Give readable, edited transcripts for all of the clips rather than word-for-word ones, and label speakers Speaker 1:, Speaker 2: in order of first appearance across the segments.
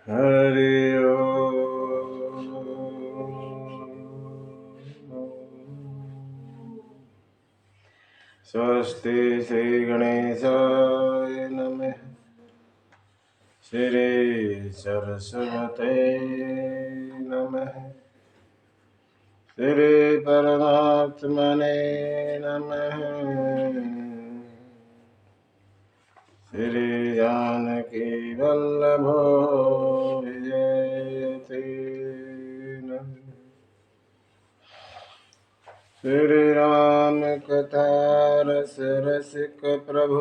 Speaker 1: हरि स्वस्ति श्री गणेशाय नमः। श्री सरस्वते नमः। श्री परमात्मने नमः। श्री जानकी वल्लभो विजयते नमः। श्री राम कथा रस रसिक प्रभु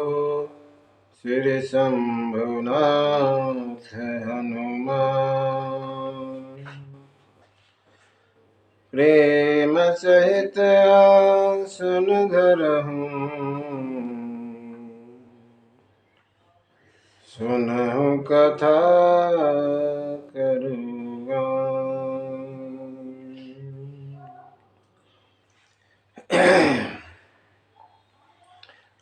Speaker 1: श्री शंभुनाथ हनुमान। प्रेम सहित आसन धरहूँ सुनहु कथा करूँगा।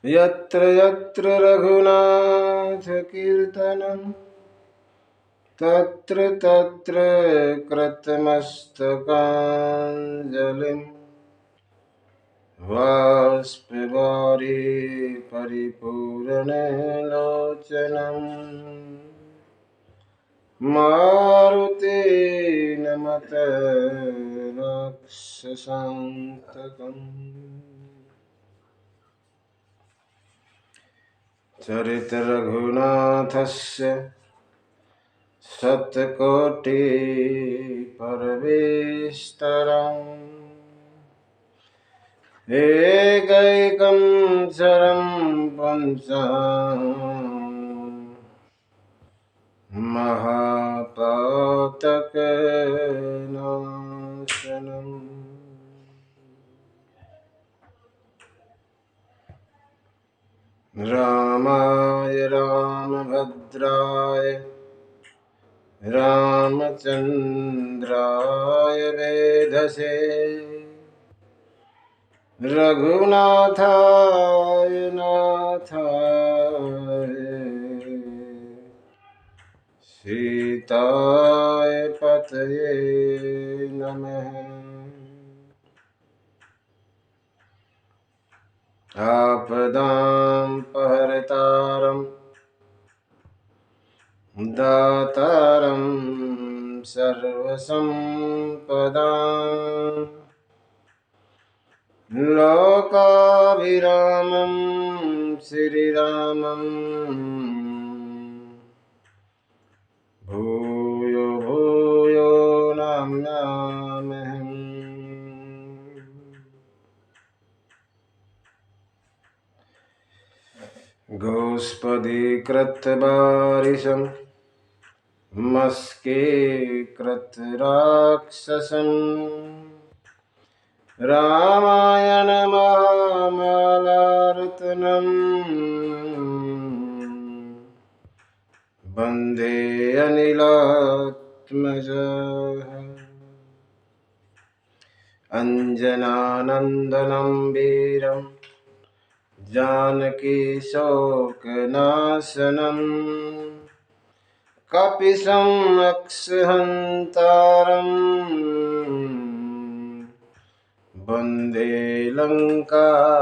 Speaker 1: यत्र यत्र रघुनाथ कीर्तनं तत्र तत्र कृतमस्तकाञ्जलिं बाष्पवारि परिपूर्णलोचनं मारुति नमत राक्षसान्तकम्। चरित रघुनाथस्य शतकोटि परमेष्टरम् एकैकं शरं पुंसाम् महापातकनाशनम्। रामाय रामभद्राय रामचन्द्राय वेधसे रघुनाथाय नाथाय सीताय पतये नमः। आपदां पहरतारं दातारं सर्वसम्पदां लोकाभिरामं श्रीरामं भूयो भूयो नमाम्यहम्। गोष्पदीकृतवारिशं मस्कीकृतराक्षसं रामायण महामालार्तनं वन्दे अनिलात्मजः। अञ्जनानन्दनं वीरं जानकी शोकनाशनं कपिशं अक्षहन्तारं वन्दे लङ्काभयङ्करम्।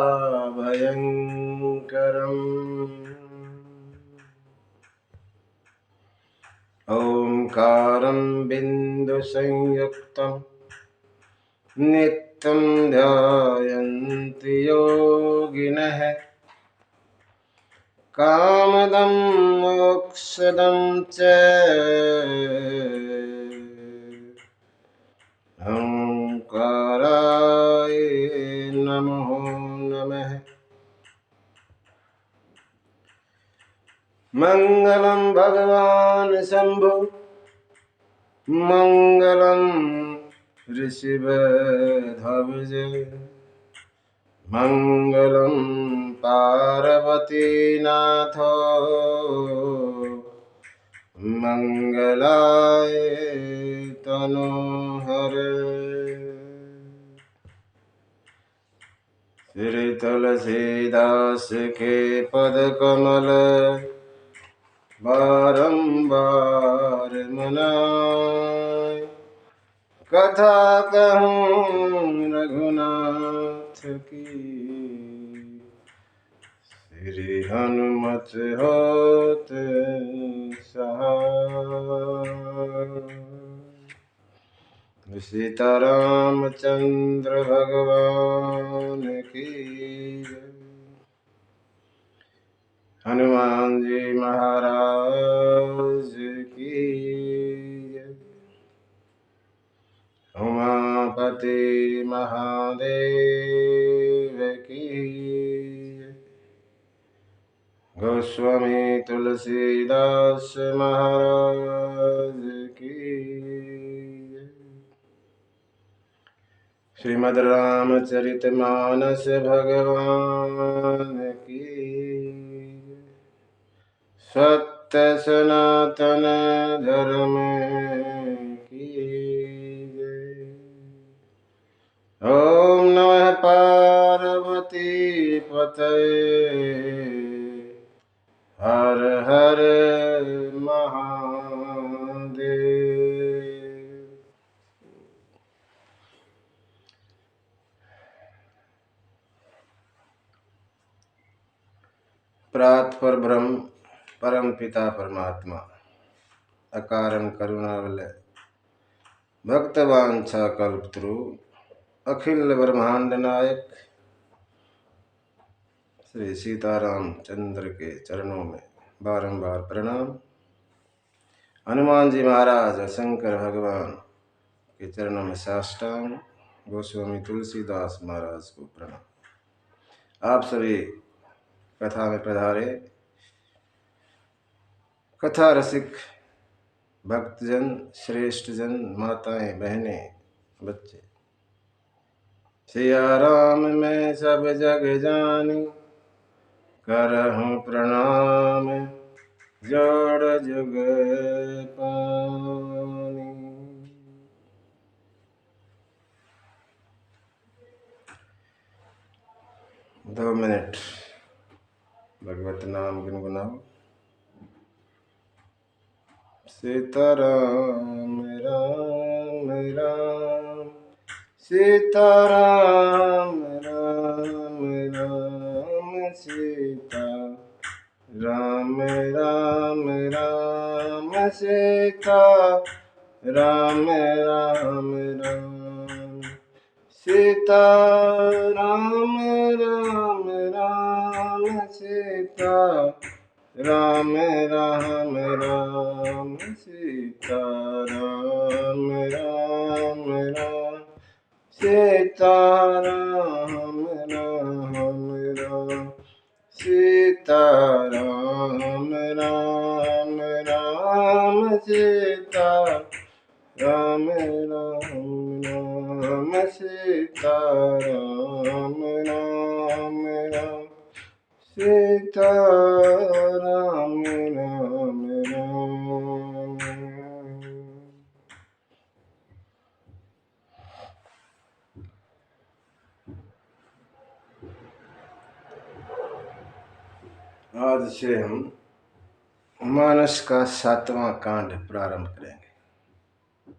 Speaker 1: ओंकारं बिन्दुसंयुक्तं नित्यं ध्यायन्ति योगिनः कामदं मोक्षदं च ओंकाराय नमो नमः। मंगलं भगवान् शंभु मंगलं ऋषभध्वज मंगलं पार्वतीनाथ मंगलाय तनोहर। श्री तुलसीदास के पद कमल बारंबार बार मनाए। कथा कहूँ रघुनाथ की, श्री हनुमत होत सहाय। सीता रामचंद्र भगवान की जय। हनुमान जी महाराज की जय। उमापति महादेव की जय। गोस्वामी तुलसीदास महाराज की जय। श्रीमद् रामचरित मानस भगवान की जय। सत्य सनातन धर्म की जय। ओम नमः पार्वती पतये, हर हर महादेव। प्रात पर ब्रह्म परम पिता परमात्मा, अकारण करुणावलय भक्तवांछा कल्पतरु, अखिल ब्रह्मांड नायक श्री सीताराम चंद्र के चरणों में बारंबार प्रणाम। हनुमान जी महाराज और शंकर भगवान के चरणों में साष्टांग। गोस्वामी तुलसीदास महाराज को प्रणाम। आप सभी कथा में पधारे कथा रसिक भक्तजन, श्रेष्ठ जन, माताएं, बहनें, बच्चे। सिया राम मैं सब जग जानी, करहूँ प्रणाम जोड़ जुग पानी। दो मिनट भगवत नाम गुनगुनाओ। सीताराम राम राम, सीताराम राम राम, सीता राम राम राम, सीता राम राम राम, सीता राम राम राम, सीता राम राम राम, सीता राम राम राम, सीता राम राम राम, सीता राम राम राम, सीता राम राम राम, सीता राम राम राम, सीता राम राम राम। आज से हम मानस का 7वां कांड प्रारंभ करेंगे।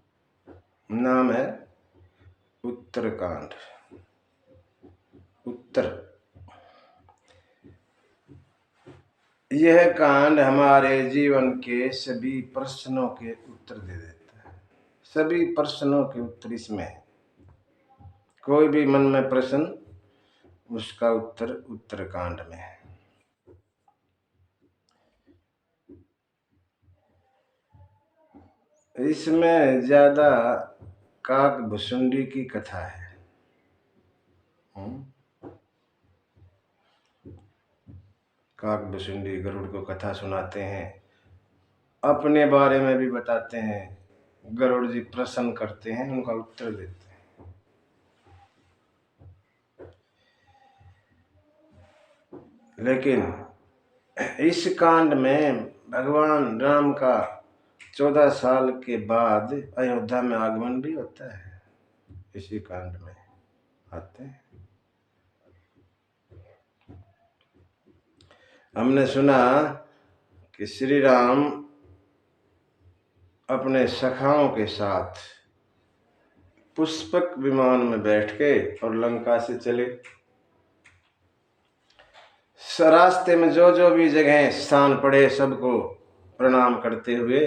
Speaker 1: नाम है उत्तर कांड। उत्तर, यह कांड हमारे जीवन के सभी प्रश्नों के उत्तर दे देता है। सभी प्रश्नों के उत्तर इसमें है। कोई भी मन में प्रश्न, उसका उत्तर उत्तर कांड में है। इसमें ज्यादा काक भुसुंडी की कथा है। काक भुसुंडी गरुड़ को कथा सुनाते हैं, अपने बारे में भी बताते हैं। गरुड़ जी प्रश्न करते हैं, उनका उत्तर देते हैं। लेकिन इस कांड में भगवान राम का 14 साल के बाद अयोध्या में आगमन भी होता है। इसी कांड में आते हैं। हमने सुना कि श्री राम अपने सखाओं के साथ पुष्पक विमान में बैठ के और लंका से चले। रास्ते में जो जो भी जगह स्थान पड़े सबको प्रणाम करते हुए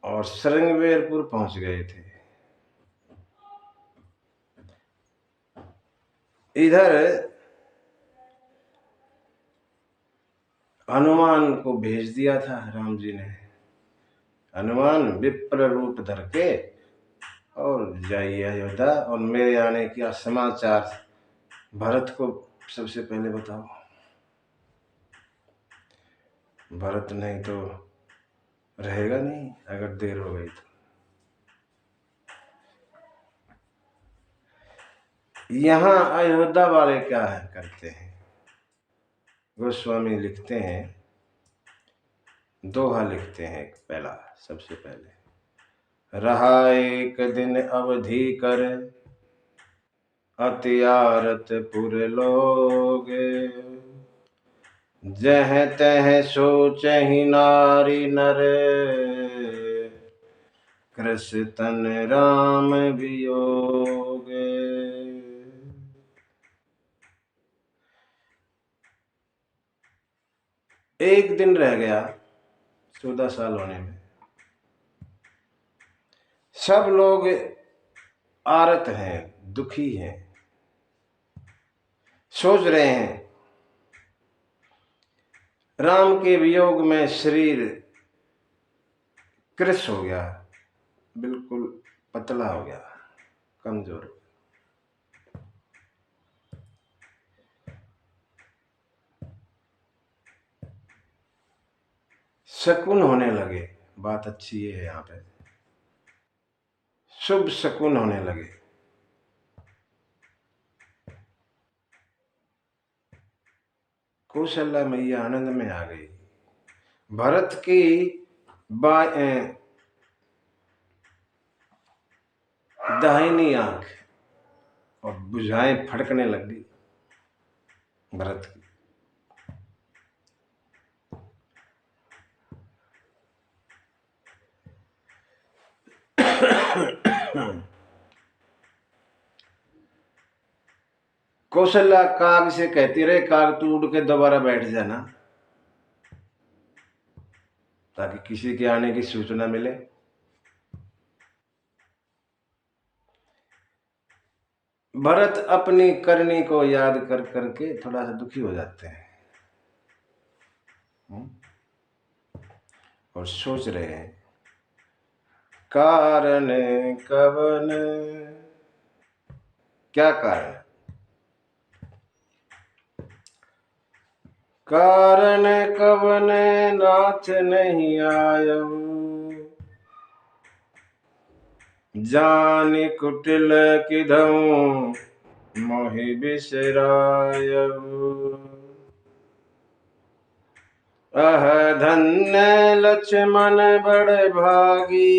Speaker 1: और श्रृंगवेरपुर पहुंच गए थे। इधर हनुमान को भेज दिया था राम जी ने। हनुमान विप्र रूप धर के और जाइए अयोध्या और मेरे आने का समाचार भरत को सबसे पहले बताओ। भरत नहीं तो रहेगा नहीं अगर देर हो गई तो। यहाँ अयोध्या वाले क्या है करते हैं, गोस्वामी लिखते हैं, दोहा लिखते हैं। पहला सबसे पहले, रहा एक दिन अवधि कर अति आरत पुर लोगे, जह तह सोचहि नारी नर कृष तन राम वियोगे। एक दिन रह गया 14 साल होने में। सब लोग आरत हैं, दुखी हैं, सोच रहे हैं। राम के वियोग में शरीर कृश हो गया, बिल्कुल पतला हो गया, कमजोर। शकुन होने लगे। बात अच्छी है यहाँ पे, शुभ शकुन होने लगे। कौशल्या मैया आनंद में आ गई। भरत की दाहिनी आंख और बुझाएं फड़कने लग गई भरत की। कौशल्या काग से कहती रहे, काग तू उड़ के दोबारा बैठ जाना ताकि किसी के आने की सूचना मिले। भरत अपनी करनी को याद कर करके थोड़ा सा दुखी हो जाते हैं और सोच रहे हैं, कारण कवन, क्या कारण? कारण कवन नाथ नहीं आयो, जान कुटिल किधऊं मोहि बिसरायो। अह धन्य लक्ष्मण बड़ भागी,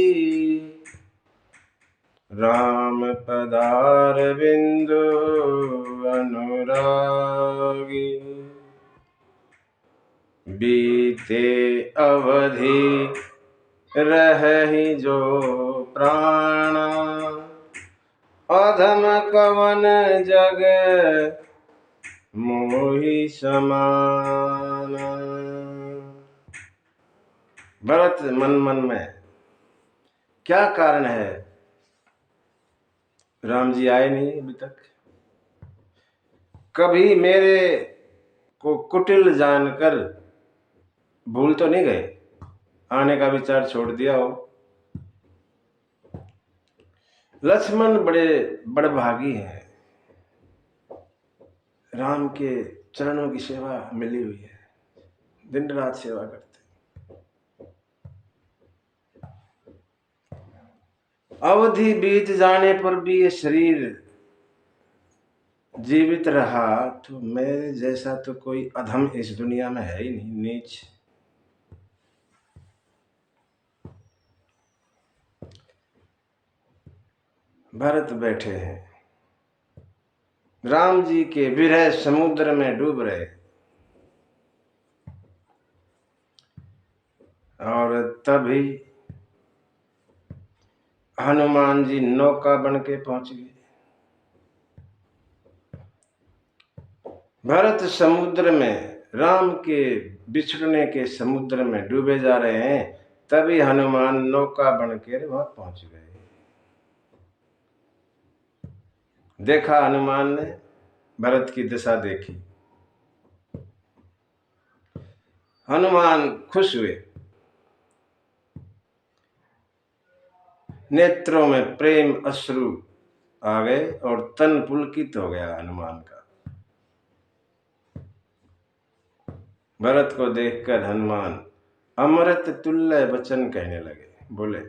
Speaker 1: राम पदार बिंदु अनुरागी। बीते अवधि रहहि जो प्राणा, अधम कवन जग मोहि समाना। भरत मन मन में, क्या कारण है, राम जी आए नहीं अभी तक, कभी मेरे को कुटिल जानकर भूल तो नहीं गए, आने का विचार छोड़ दिया हो। लक्ष्मण बड़े बड़भागी हैं, राम के चरणों की सेवा मिली हुई है, दिन रात सेवा करते। अवधि बीत जाने पर भी ये शरीर जीवित रहा तो मेरे जैसा तो कोई अधम इस दुनिया में है ही नहीं, नीच। भरत बैठे हैं, राम जी के विरह समुद्र में डूब रहे। और तभी हनुमान जी नौका बन के पहुंच गए। भरत समुद्र में, राम के बिछड़ने के समुद्र में डूबे जा रहे हैं, तभी हनुमान नौका बन के वहां पहुंच गए। देखा हनुमान ने, भरत की दशा देखी, हनुमान खुश हुए, नेत्रों में प्रेम अश्रु आ गए और तन पुलकित हो गया हनुमान का। भरत को देखकर हनुमान अमृत तुल्य वचन कहने लगे। बोले,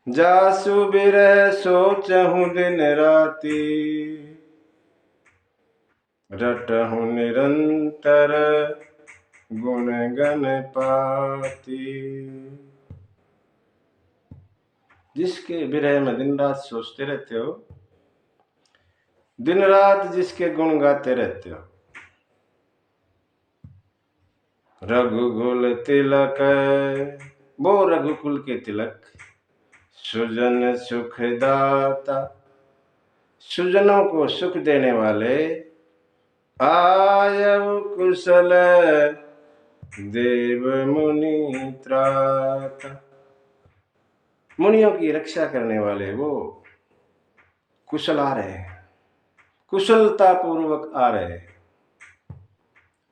Speaker 1: जासु बिरह सोचहु दिन राति, रटहु निरंतर गुण गण पाती। जिसके विरह में दिन रात सोचते रहते हो, दिन रात जिसके गुण गाते रहते हो, रघुकुल तिलक, वो रघुकुल के तिलक, सुजन सुखदाता, सुजनों को सुख देने वाले, आयु कुशल देव मुनि त्राता, मुनियों की रक्षा करने वाले वो कुशल आ रहे हैं, कुशलता पूर्वक आ रहे हैं।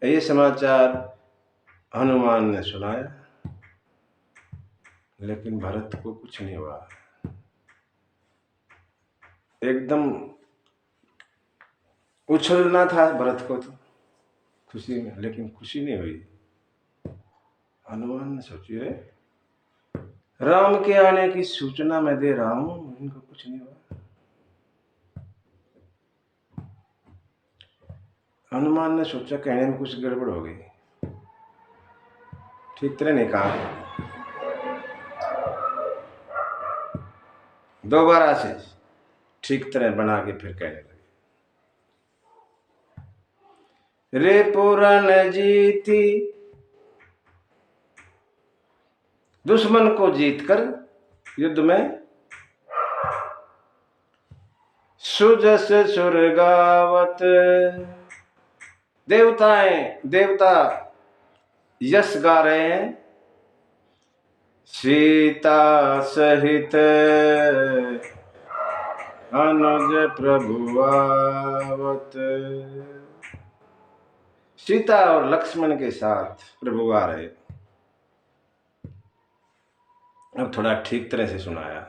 Speaker 1: ये समाचार हनुमान ने सुनाया, लेकिन भरत को कुछ नहीं हुआ। एकदम उछलना था भरत को तो खुशी में, लेकिन खुशी नहीं हुई। हनुमान ने सोचिए, राम के आने की सूचना मैं दे रहा हूं, इनको कुछ नहीं हुआ। हनुमान ने सोचा कहने में कुछ गड़बड़ हो गई, ठीक तरह नहीं कहा। दोबारा से ठीक तरह बना के फिर कहने लगे, रे पुरन जीती, दुश्मन को जीतकर युद्ध में सुजस सुरगावत, देवता यश गा रहे हैं, सीता सहित अनुज प्रभु आवत, सीता और लक्ष्मण के साथ प्रभु आ रहे। अब थोड़ा ठीक तरह से सुनाया।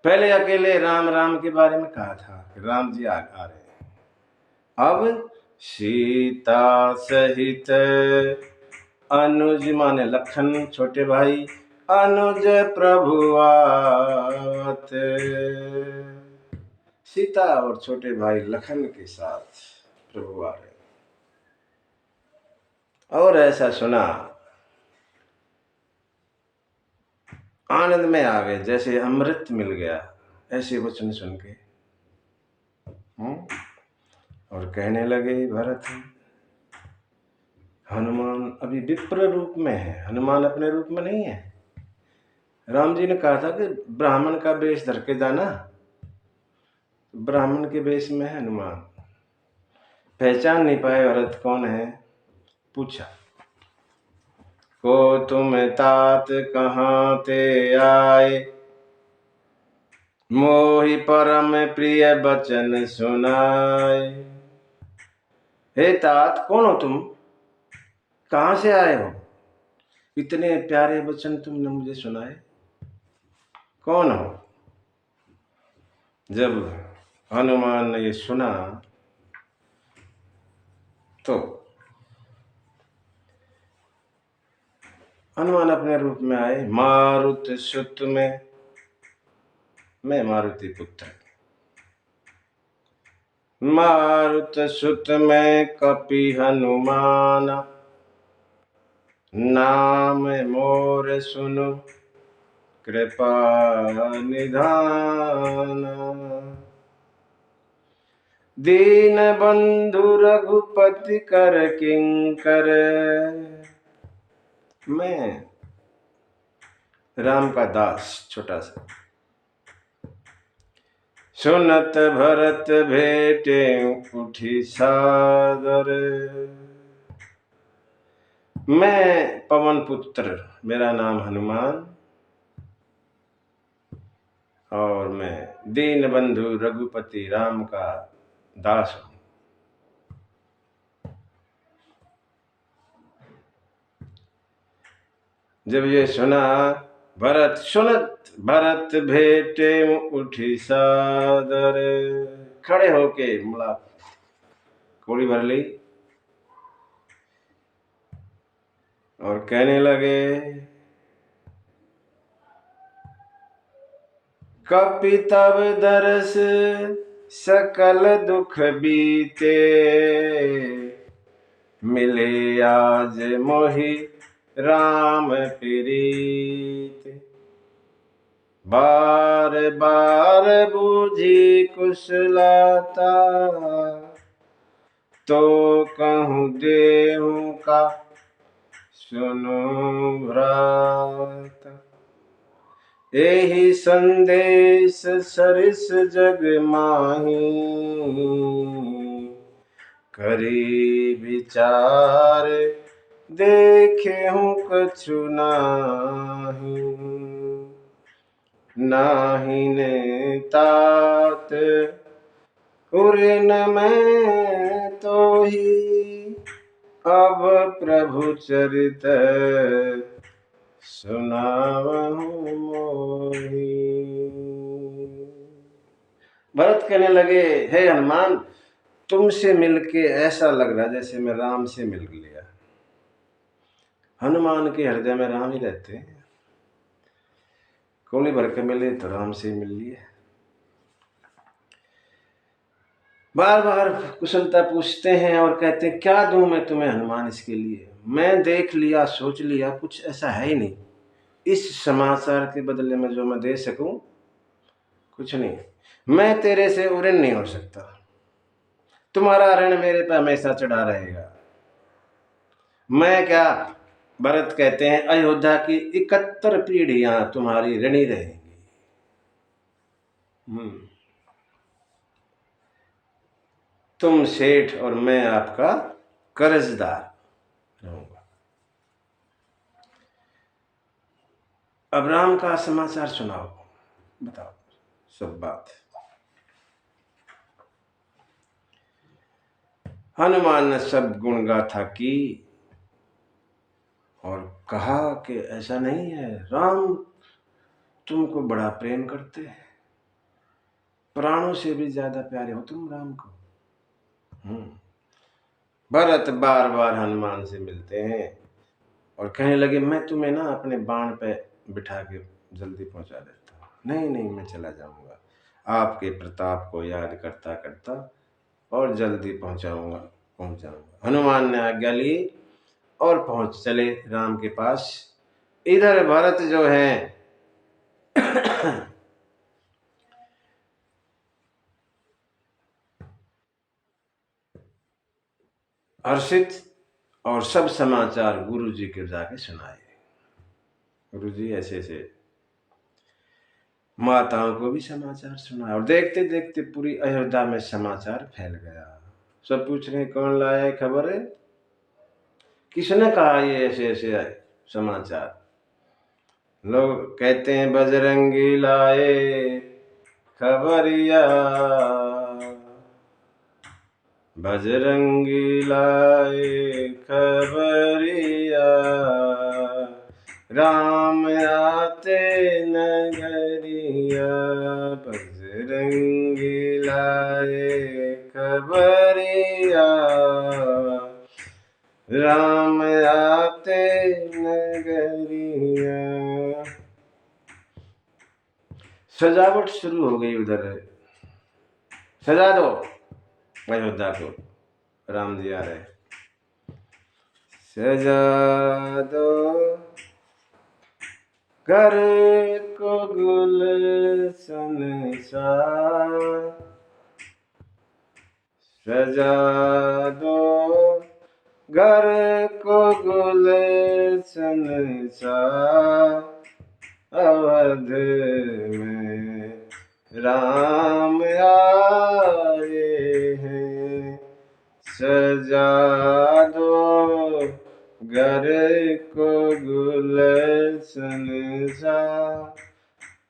Speaker 1: पहले अकेले राम राम के बारे में कहा था कि राम जी आ रहे हैं। अब सीता सहित अनुज माने लखन छोटे भाई, अनुज प्रभु आवत, सीता और छोटे भाई लखन के साथ प्रभु आ रहे। और ऐसा सुना, आनंद में आ गए, जैसे अमृत मिल गया, ऐसे वचन सुन के। और कहने लगे भरत, हनुमान अभी विप्र रूप में है, हनुमान अपने रूप में नहीं है। राम जी ने कहा था कि ब्राह्मण का वेश धर के जाना, ब्राह्मण के वेश में है हनुमान। पहचान नहीं पाए भरत कौन है, पूछा, को तुम तात कहाँ ते आए, मोहि परम प्रिय बचन सुनाए। हे तात, कौन हो तुम, कहां से आए हो, इतने प्यारे वचन तुमने मुझे सुनाए, कौन हो। जब हनुमान ने ये सुना तो हनुमान अपने रूप में आए, मारुत सुत में, मैं मारुति पुत्र, मारुत सुत में कपि हनुमान, नाम मोर सुनु कृपा निधान। दीन बंधु रघुपति कर किंकर। मैं राम का दास छोटा सा, सुनत भरत भेटे उठी सादर। मैं पवन पुत्र, मेरा नाम हनुमान, और मैं दीन बंधु रघुपति राम का दास हूं। जब ये सुना, भरत सुनत भरत भेटे उठी सादर। खड़े होके मुड़ा कोड़ी भर ली और कहने लगे, कपि तब दरस सकल दुख बीते। मिले आज मोहि राम प्रीत। बार बार बूझी कुशलता, तो कहूँ देहु का सुनो भ्राता। एहि संदेश सरिस जग माही, करी विचार देखे हूँ कछु नाही। नाही ने तात उरिन में तो ही, अब प्रभु चरित सुनावहु मोहि। भरत कहने लगे, हे हनुमान, तुमसे मिलके ऐसा लग रहा जैसे मैं राम से मिल लिया। हनुमान के हृदय में राम ही रहते हैं। कोली भर के मिले तो राम से मिल लिए। बार बार कुशलता पूछते हैं और कहते हैं, क्या दूं मैं तुम्हें हनुमान इसके लिए? मैं देख लिया, सोच लिया, कुछ ऐसा है ही नहीं। इस समाचार के बदले में जो मैं दे सकूं, कुछ नहीं। मैं तेरे से उऋण नहीं हो सकता, तुम्हारा ऋण मेरे पे हमेशा चढ़ा रहेगा। मैं क्या, भरत कहते हैं, अयोध्या की 71 पीढ़ियां तुम्हारी ऋणी रहेंगी। तुम सेठ और मैं आपका कर्जदार रहूंगा। अब राम का समाचार सुनाओ, बताओ सब बात। हनुमान ने सब गुण गाथा की और कहा कि ऐसा नहीं है, राम तुमको बड़ा प्रेम करते हैं, प्राणों से भी ज्यादा प्यारे हो तुम राम को। भरत बार बार हनुमान से मिलते हैं और कहने लगे, मैं तुम्हें ना अपने बाण पे बिठा के जल्दी पहुंचा देता हूँ। नहीं नहीं, मैं चला जाऊंगा, आपके प्रताप को याद करता करता और जल्दी पहुंच जाऊंगा। हनुमान ने आज्ञा ली और पहुंच चले राम के पास। इधर भरत जो है हर्षित और सब समाचार गुरु जी के जाके सुनाए। गुरु जी ऐसे ऐसे माताओं को भी समाचार सुनाया और देखते देखते पूरी अयोध्या में समाचार फैल गया। सब पूछ रहे, कौन लाया है खबर है, किसने कहा ये ऐसे ऐसे समाचार? लोग कहते हैं, बजरंगी लाए खबरिया, बजरंगी लाए खबरिया, राम आते नगरिया, बजरंगी लाए खबरिया, राम आते नगरिया। सजावट शुरू हो गई उधर, सजा दो अयोध्या को, राम जी आ रहे, सजा दो घर को गुलशन सा, सजा दो घर को गुलशन सा, अवध में राम आए हैं। सजा दो घर को गुलशन सा,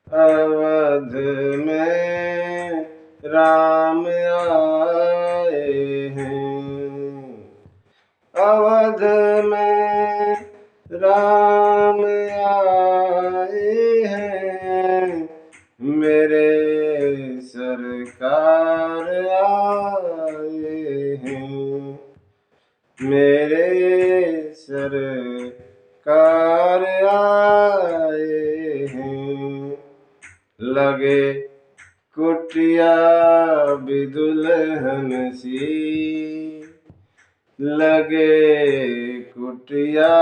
Speaker 1: अवध में राम आए हैं। अवध में राम आए हैं, मेरे सरकार आए हैं, मेरे सरकार आए हैं। लगे कुटिया भी दुल्हन सी, लगे कुटिया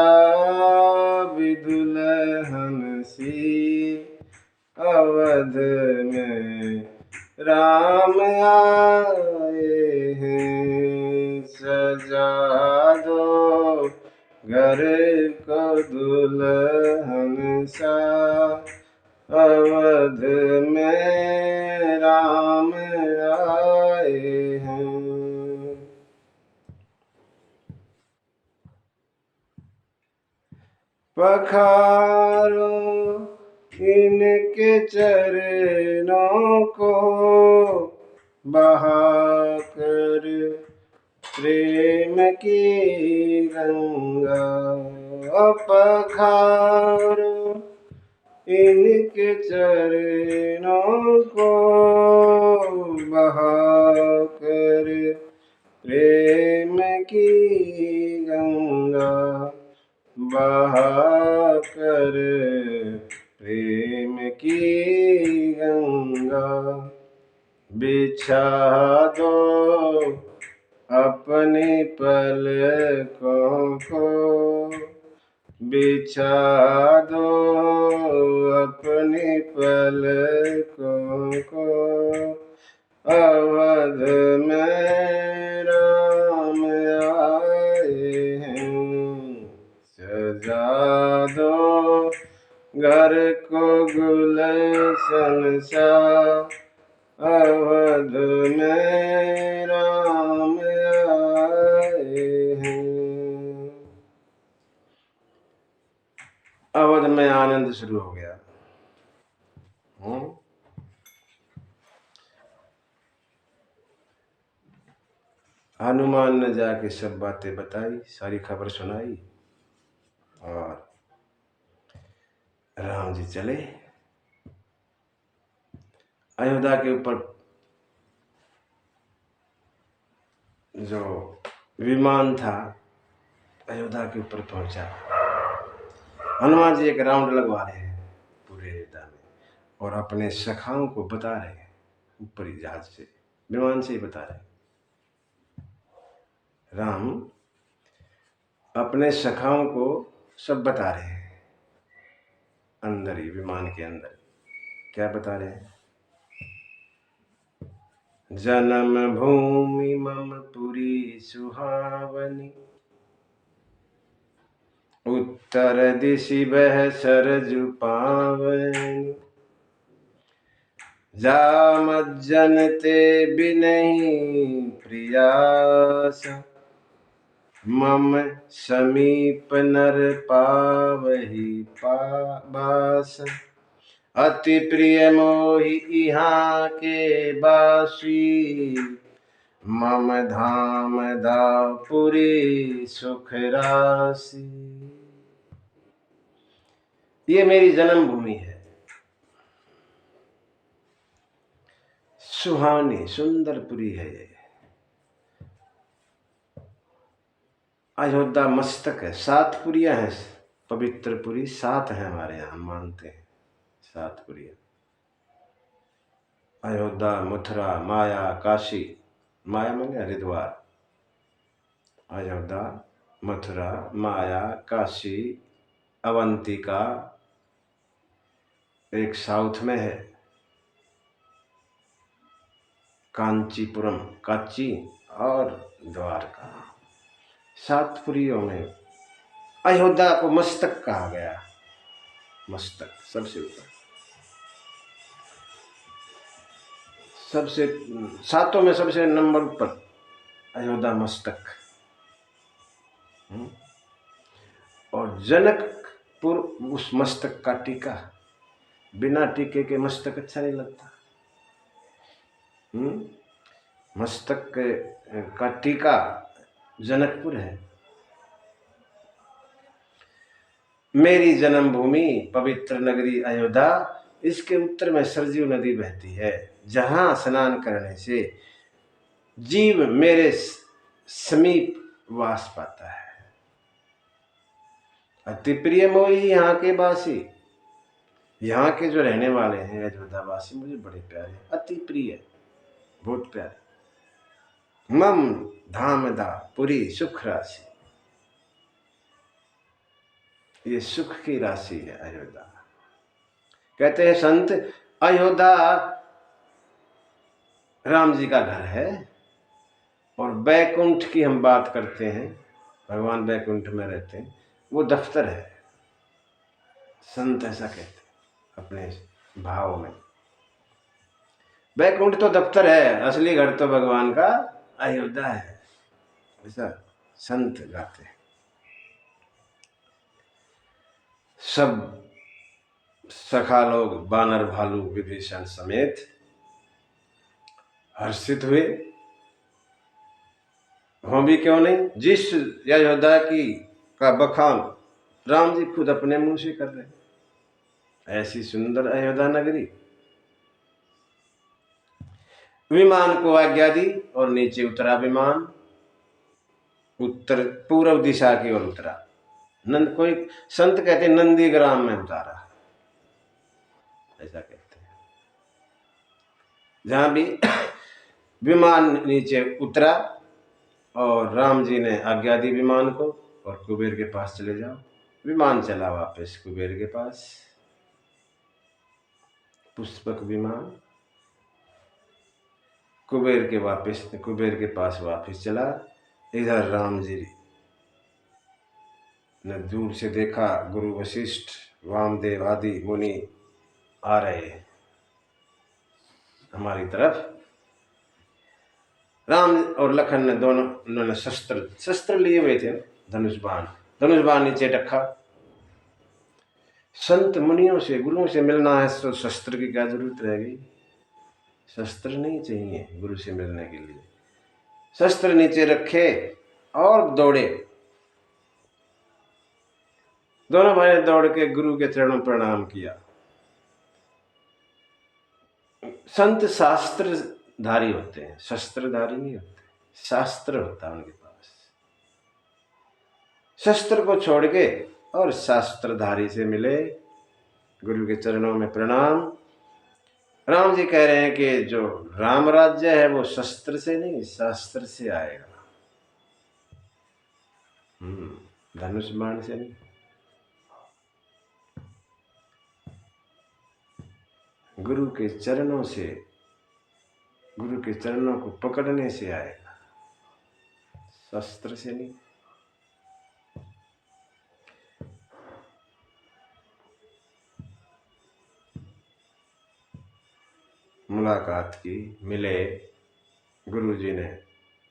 Speaker 1: भी दुल्हन सी, अवध में राम आए हैं। सजा दो घर को दुल्हन सा, अवध में राम आए हैं। पखारो इनके चरणों को, बहाकर प्रेम की गंगा। पखारो इनके चरणों को, बहाकर प्रेम की गंगा। बहाकर प्रेम की गंगा। बिछा दो अपनी पलकों को, बिछा दो अपनी पलकों को, अवध में राम आए हैं। सजा दो घर को गुलशन सा, अवध में राम आए हैं। अवध में आनंद शुरू हो गया। हनुमान ने जाके सब बातें बताई, सारी खबर सुनाई, और राम जी चले अयोध्या के ऊपर। जो विमान था अयोध्या के ऊपर पहुंचा। हनुमान जी एक राउंड लगवा रहे हैं पूरे अयोध्या में, और अपने सखाओं को बता रहे हैं, ऊपरी जहाज से, विमान से ही बता रहे हैं। राम अपने सखाओं को सब बता रहे हैं, अंदर ही विमान के अंदर। क्या बता रहे हैं? जन्म भूमि मम पुरी सुहावनी, उत्तर दिशि बह सरजु पावनी। जामज्जन ते बिनहि प्रियास, मम समीप नर पावहि बास। अति प्रिय मोहि इहाँ के बासी, मम धाम दापुरी सुख राशि। ये मेरी जन्मभूमि है, सुहावनी सुंदर पुरी है ये। अयोध्या मस्तक है, 7 पुरियां हैं, पवित्र पुरी 7 है हमारे यहाँ, मानते हैं 7 पुरियां। अयोध्या, मथुरा, माया, काशी। माया माने हरिद्वार। अयोध्या, मथुरा, माया, काशी, अवंतिका एक साउथ में है, कांचीपुरम, काची और द्वारका। 7 पुरियों में अयोध्या को मस्तक कहा गया। मस्तक सबसे ऊपर, सबसे 7 में सबसे नंबर पर अयोध्या मस्तक। और जनकपुर उस मस्तक का टीका, बिना टीके के मस्तक अच्छा नहीं लगता। मस्तक का टीका जनकपुर है। मेरी जन्मभूमि पवित्र नगरी अयोध्या, इसके उत्तर में सरजू नदी बहती है, जहां स्नान करने से जीव मेरे समीप वास पाता है। अति प्रिय मोही यहाँ के वासी, यहाँ के जो रहने वाले हैं अयोध्या वासी मुझे बड़े प्यारे, अति प्रिय, बहुत प्यारे। मम धाम दा पुरी सुख राशि, ये सुख की राशि है अयोध्या। कहते हैं संत, अयोध्या राम जी का घर है। और बैकुंठ की हम बात करते हैं, भगवान बैकुंठ में रहते हैं, वो दफ्तर है। संत ऐसा कहते हैं अपने भाव में। बैकुंठ तो दफ्तर है, असली घर तो भगवान का अयोध्या है, ऐसा संत गाते हैं। सब सखा लोग बानर भालू विभीषण समेत हर्षित हुए, हम भी क्यों नहीं। जिस अयोध्या की का बखान राम जी खुद अपने मुंह से कर रहे हैं, ऐसी सुंदर अयोध्या नगरी। विमान को आज्ञा दी और नीचे उतरा विमान, उत्तर पूर्व दिशा की ओर उतरा। नंद कोई संत कहते नंदीग्राम में उतारा, ऐसा कहते हैं। जहां भी विमान नीचे उतरा और राम जी ने आज्ञा दी विमान को, और कुबेर के पास चले जाओ। विमान चला वापस कुबेर के पास, पुष्पक विमान कुबेर के पास वापस चला। इधर राम जी ने दूर से देखा, गुरु वशिष्ठ वामदेव आदि मुनि आ रहे हैं हमारी तरफ। राम और लखन ने दोनों, उन्होंने शस्त्र लिए हुए थे, धनुष बाण नीचे रखा। संत मुनियों से गुरुओं से मिलना है तो शस्त्र की क्या जरूरत रह गई। शस्त्र नहीं चाहिए गुरु से मिलने के लिए। शस्त्र नीचे रखे और दौड़े। दोनों भाई ने दौड़ के गुरु के चरणों प्रणाम किया। संत शास्त्रधारी होते हैं, शस्त्रधारी नहीं होते। शास्त्र होता है उनके पास। शस्त्र को छोड़ के और शास्त्रधारी से मिले, गुरु के चरणों में प्रणाम। राम जी कह रहे हैं कि जो राम राज्य है वो शस्त्र से नहीं शास्त्र से आएगा, धनुष बाण से नहीं। गुरु के चरणों से, गुरु के चरणों को पकड़ने से आएगा, शस्त्र से नहीं। मुलाकात की, मिले। गुरु जी ने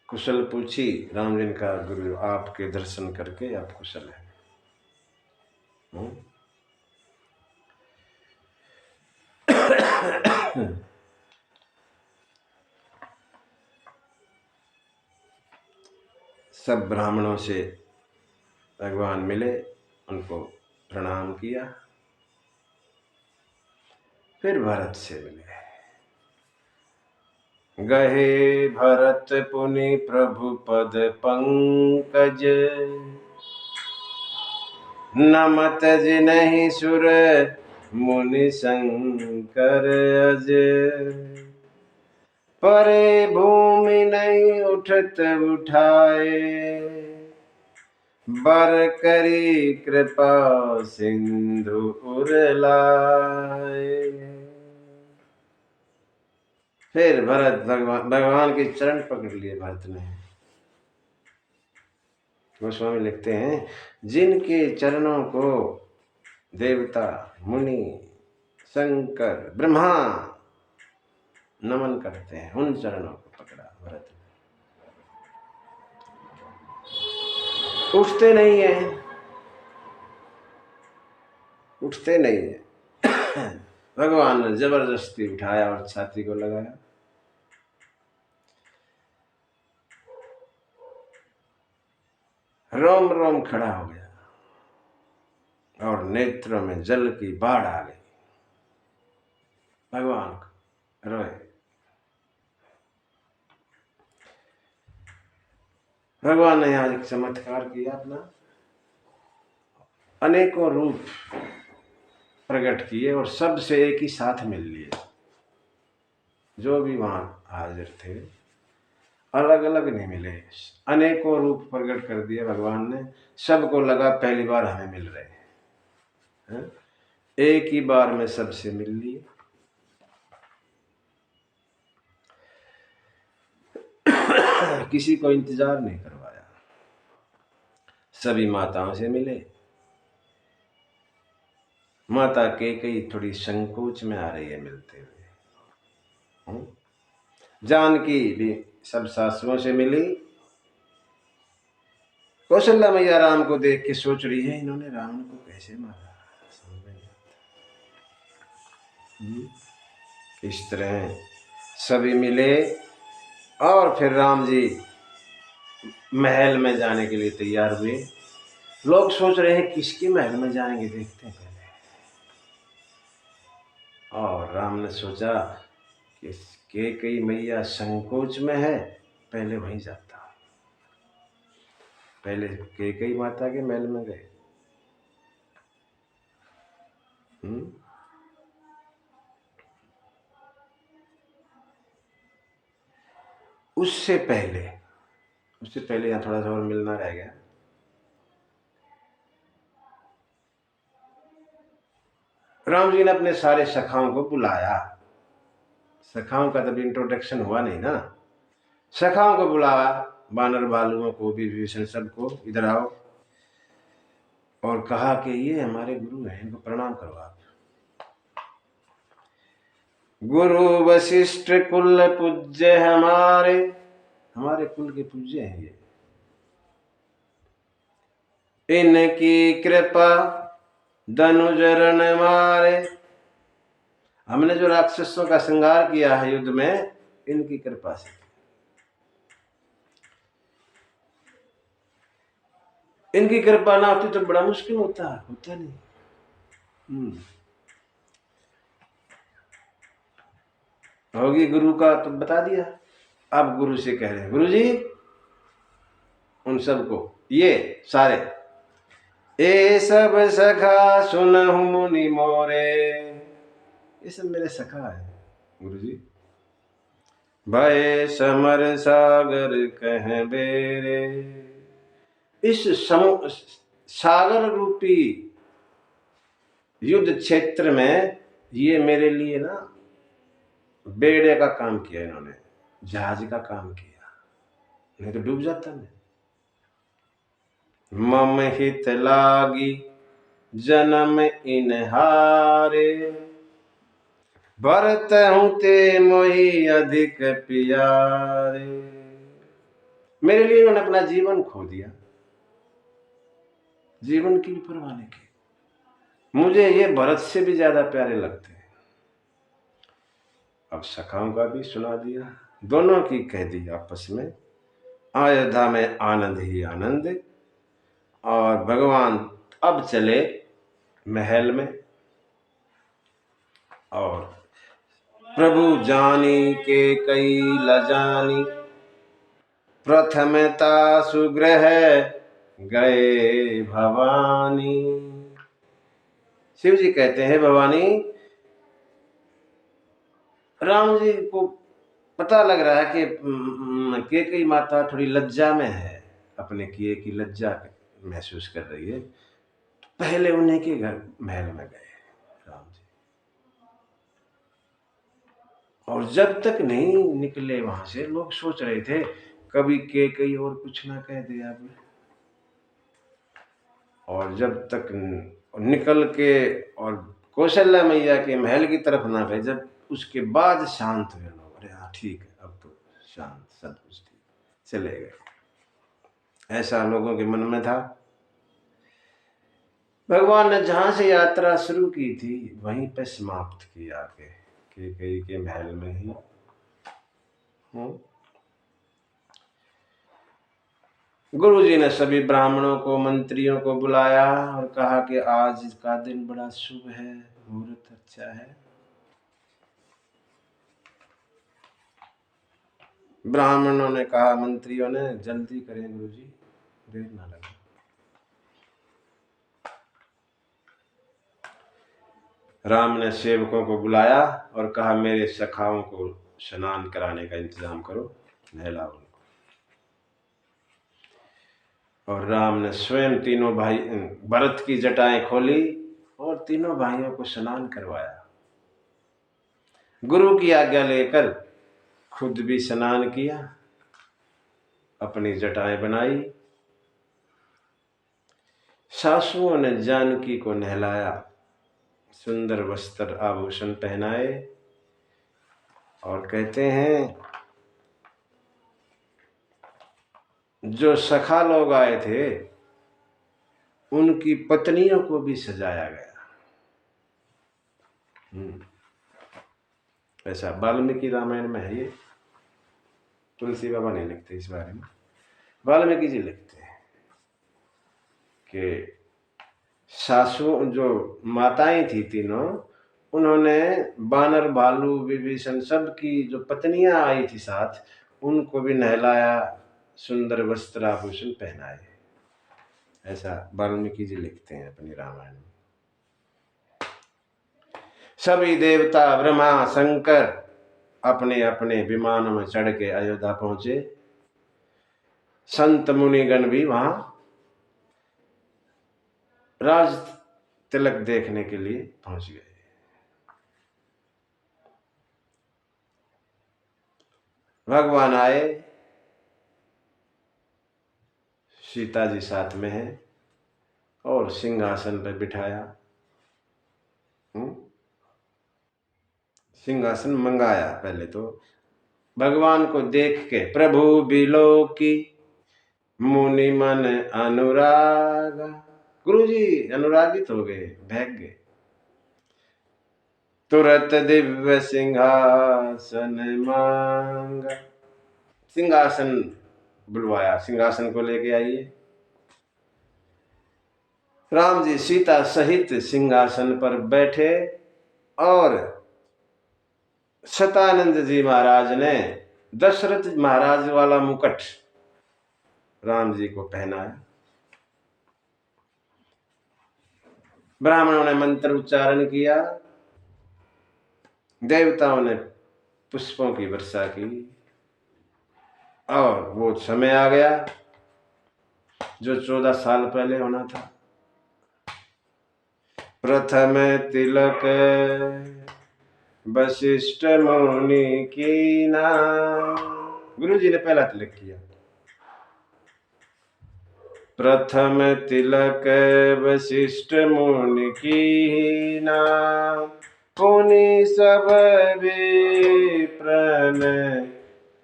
Speaker 1: कुशल पूछी। राम जी ने कहा, गुरु आपके दर्शन करके आप कुशल हैं। सब ब्राह्मणों से भगवान मिले, उनको प्रणाम किया। फिर भरत से मिले। गहे भरत पुनि प्रभु पद पंकज, नमत जिनहि सुर मुनि शंकर अज। परे भूमि नहीं उठत उठाए, बर करी कृपा सिंधु उर लाए। फिर भरत भगवान के चरण पकड़ लिए भरत ने। गोस्वामी लिखते हैं, जिनके चरणों को देवता, मुनि, शंकर, ब्रह्मा नमन करते हैं, उन चरणों को पकड़ा भरत ने। उठते नहीं है, उठते नहीं है। भगवान ने जबरदस्ती उठाया और छाती को लगाया। रोम रोम खड़ा हो गया और नेत्रों में जल की बाढ़ आ गई। भगवान को रोए। भगवान ने यहाँ एक चमत्कार किया अपना, अनेकों रूप प्रकट किए और सबसे एक ही साथ मिल लिए। जो भी वहां हाजिर थे अलग अलग नहीं मिले, अनेकों रूप प्रकट कर दिए भगवान ने। सबको लगा पहली बार हमें मिल रहे हैं, एक ही बार में सबसे मिल लिए। किसी को इंतजार नहीं करवाया, सभी माताओं से मिले। माता कैकेयी थोड़ी संकोच में आ रही है मिलते हुए। जानकी भी सब सासुओं से मिली। कौशल्या मैया राम को देख के सोच रही है, इन्होंने रावण को कैसे मारा, समझ नहीं आता। इस तरह सभी मिले और फिर राम जी महल में जाने के लिए तैयार हुए। लोग सोच रहे हैं किसके महल में जाएंगे, देखते हैं पहले। और राम ने सोचा कि कैकेयी मैया संकोच में है, पहले वहीं जाता। पहले कैकेयी माता के महल में गए। उससे पहले यहाँ थोड़ा सा और मिलना रह गया। राम जी ने अपने सारे सखाओं को बुलाया। सखाओं का तब इंट्रोडक्शन हुआ नहीं ना। सखाओं को बुलाया, बानर भालुओं को, विभीषण, सबको, इधर आओ। और कहा कि ये हमारे गुरु हैं, इनको प्रणाम करो आप। गुरु वशिष्ठ कुल पूज्य हमारे कुल के पूज्य हैं ये। इनकी कृपा धनुजरण मारे। हमने जो राक्षसों का संहार किया है युद्ध में, इनकी कृपा से। इनकी कृपा ना होती तो बड़ा मुश्किल होता नहीं। होगी गुरु का तो बता दिया। अब गुरु से कह रहे हैं, गुरु जी उन सबको, ये सारे, ए सब सखा सुनहु मुनि मोरे। ये सब मेरे सखा है गुरु जी। भय समर सागर कह बेरे। इस सागर रूपी युद्ध क्षेत्र में ये मेरे लिए ना बेड़े का काम किया, इन्होंने जहाज का काम किया, नहीं तो डूब जाता मैं। मम हित लागी जन्म इनहारे। भरत हूं ते मोहि अधिक प्यारे। मेरे लिए इन्होंने अपना जीवन खो दिया, जीवन की परवाह नहीं की। मुझे ये भरत से भी ज्यादा प्यारे लगते हैं। अब सखाओं का भी सुना दिया, दोनों की कह दी आपस में। अयोध्या में आनंद ही आनंद। और भगवान अब चले महल में। और प्रभु जानी के कई लजानी। प्रथमता सुग्रह गए भवानी। शिव जी कहते हैं, भवानी राम जी को पता लग रहा है कि कैकेयी माता थोड़ी लज्जा में है, अपने किए की लज्जा महसूस कर रही है। तो पहले उन्हीं के घर महल में गए राम जी। और जब तक नहीं निकले वहां से, लोग सोच रहे थे कभी कई और कुछ ना कह दिया आपने। और जब तक निकल के और कौशल्या मैया के महल की तरफ ना गए, जब उसके बाद शांत हुए लोग, अरे हाँ ठीक है, अब तो शांत, सब कुछ ठीक, चले गए। ऐसा लोगों के मन में था। भगवान ने जहां से यात्रा शुरू की थी वहीं पे समाप्त की आके, कैकेयी के महल में ही। गुरु जी ने सभी ब्राह्मणों को, मंत्रियों को बुलाया और कहा कि आज का दिन बड़ा शुभ है, मुहूर्त अच्छा है। ब्राह्मणों ने कहा, मंत्रियों ने, जल्दी करें गुरु जी, देर ना लगे। राम ने सेवकों को बुलाया और कहा, मेरे सखाओं को स्नान कराने का इंतजाम करो, नहलाओ उनको। और राम ने स्वयं तीनों भाई, भरत की जटाएं खोली और तीनों भाइयों को स्नान करवाया। गुरु की आज्ञा लेकर खुद भी स्नान किया, अपनी जटाएं बनाई। सासुओं ने जानकी को नहलाया, सुंदर वस्त्र आभूषण पहनाए और कहते हैं जो सखा लोग आए थे उनकी पत्नियों को भी सजाया गया। ऐसा वाल्मीकि रामायण में है ये, तुलसी बाबा नहीं लिखते इस बारे में, वाल्मीकि जी लिखते हैं कि सासु जो माताएं थी तीनों, उन्होंने बानर, भालू, विभीषण सब की जो पत्नियां आई थी साथ, उनको भी नहलाया, सुंदर वस्त्र आभूषण पहनाए। ऐसा वाल्मीकि जी लिखते हैं अपनी रामायण में। सभी देवता, ब्रह्मा, शंकर अपने अपने विमानों में चढ़ के अयोध्या पहुंचे। संत मुनिगण भी वहां राज तिलक देखने के लिए पहुंच गए। भगवान आए, सीता जी साथ में है और सिंहासन पर बिठाया। सिंहासन मंगाया। पहले तो भगवान को देख के प्रभु बिलोकी, मुनि मन अनुराग, गुरु जी अनुरागित हो गए, बहक गए। तुरत दिव्य सिंहासन मांगा, सिंहासन बुलवाया, सिंहासन को लेके आइए। राम जी सीता सहित सिंहासन पर बैठे और शतानंद जी महाराज ने दशरथ महाराज वाला मुकुट राम जी को पहनाया। ब्राह्मणों ने मंत्र उच्चारण किया, देवताओं ने पुष्पों की वर्षा की और वो समय आ गया जो 14 साल पहले होना था। प्रथम तिलक वशिष्ठ मुनि की ना, गुरु जी ने पहला तिलक किया। प्रथम तिलक वशिष्ठ मुनि की ना, पुनि सब विप्रन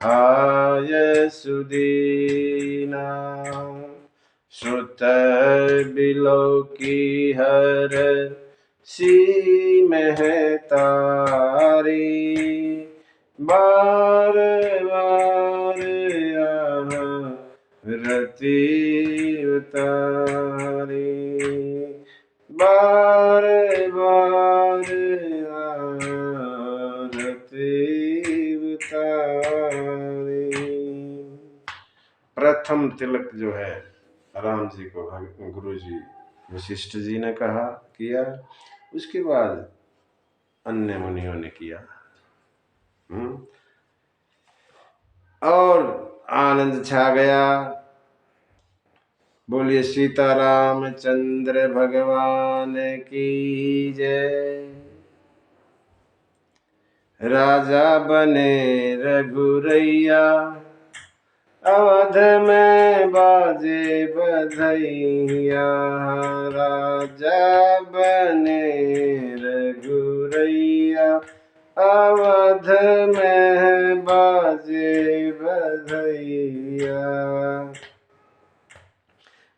Speaker 1: आय सुदीना। श्रुत बिलोकी हर सी महतारी, बार बार रति उतारी, बार बार रति उतारी। प्रथम तिलक जो है राम जी को गुरु जी वशिष्ठ जी ने कहा किया, उसके बाद अन्य मुनियों ने किया। और आनंद छा गया। बोलिए सीताराम चंद्र भगवान की जय। राजा बने रघुरैया, अवध में बाजे बधैया। राजा बने रघुरैया, अवध में बाजे बधैया।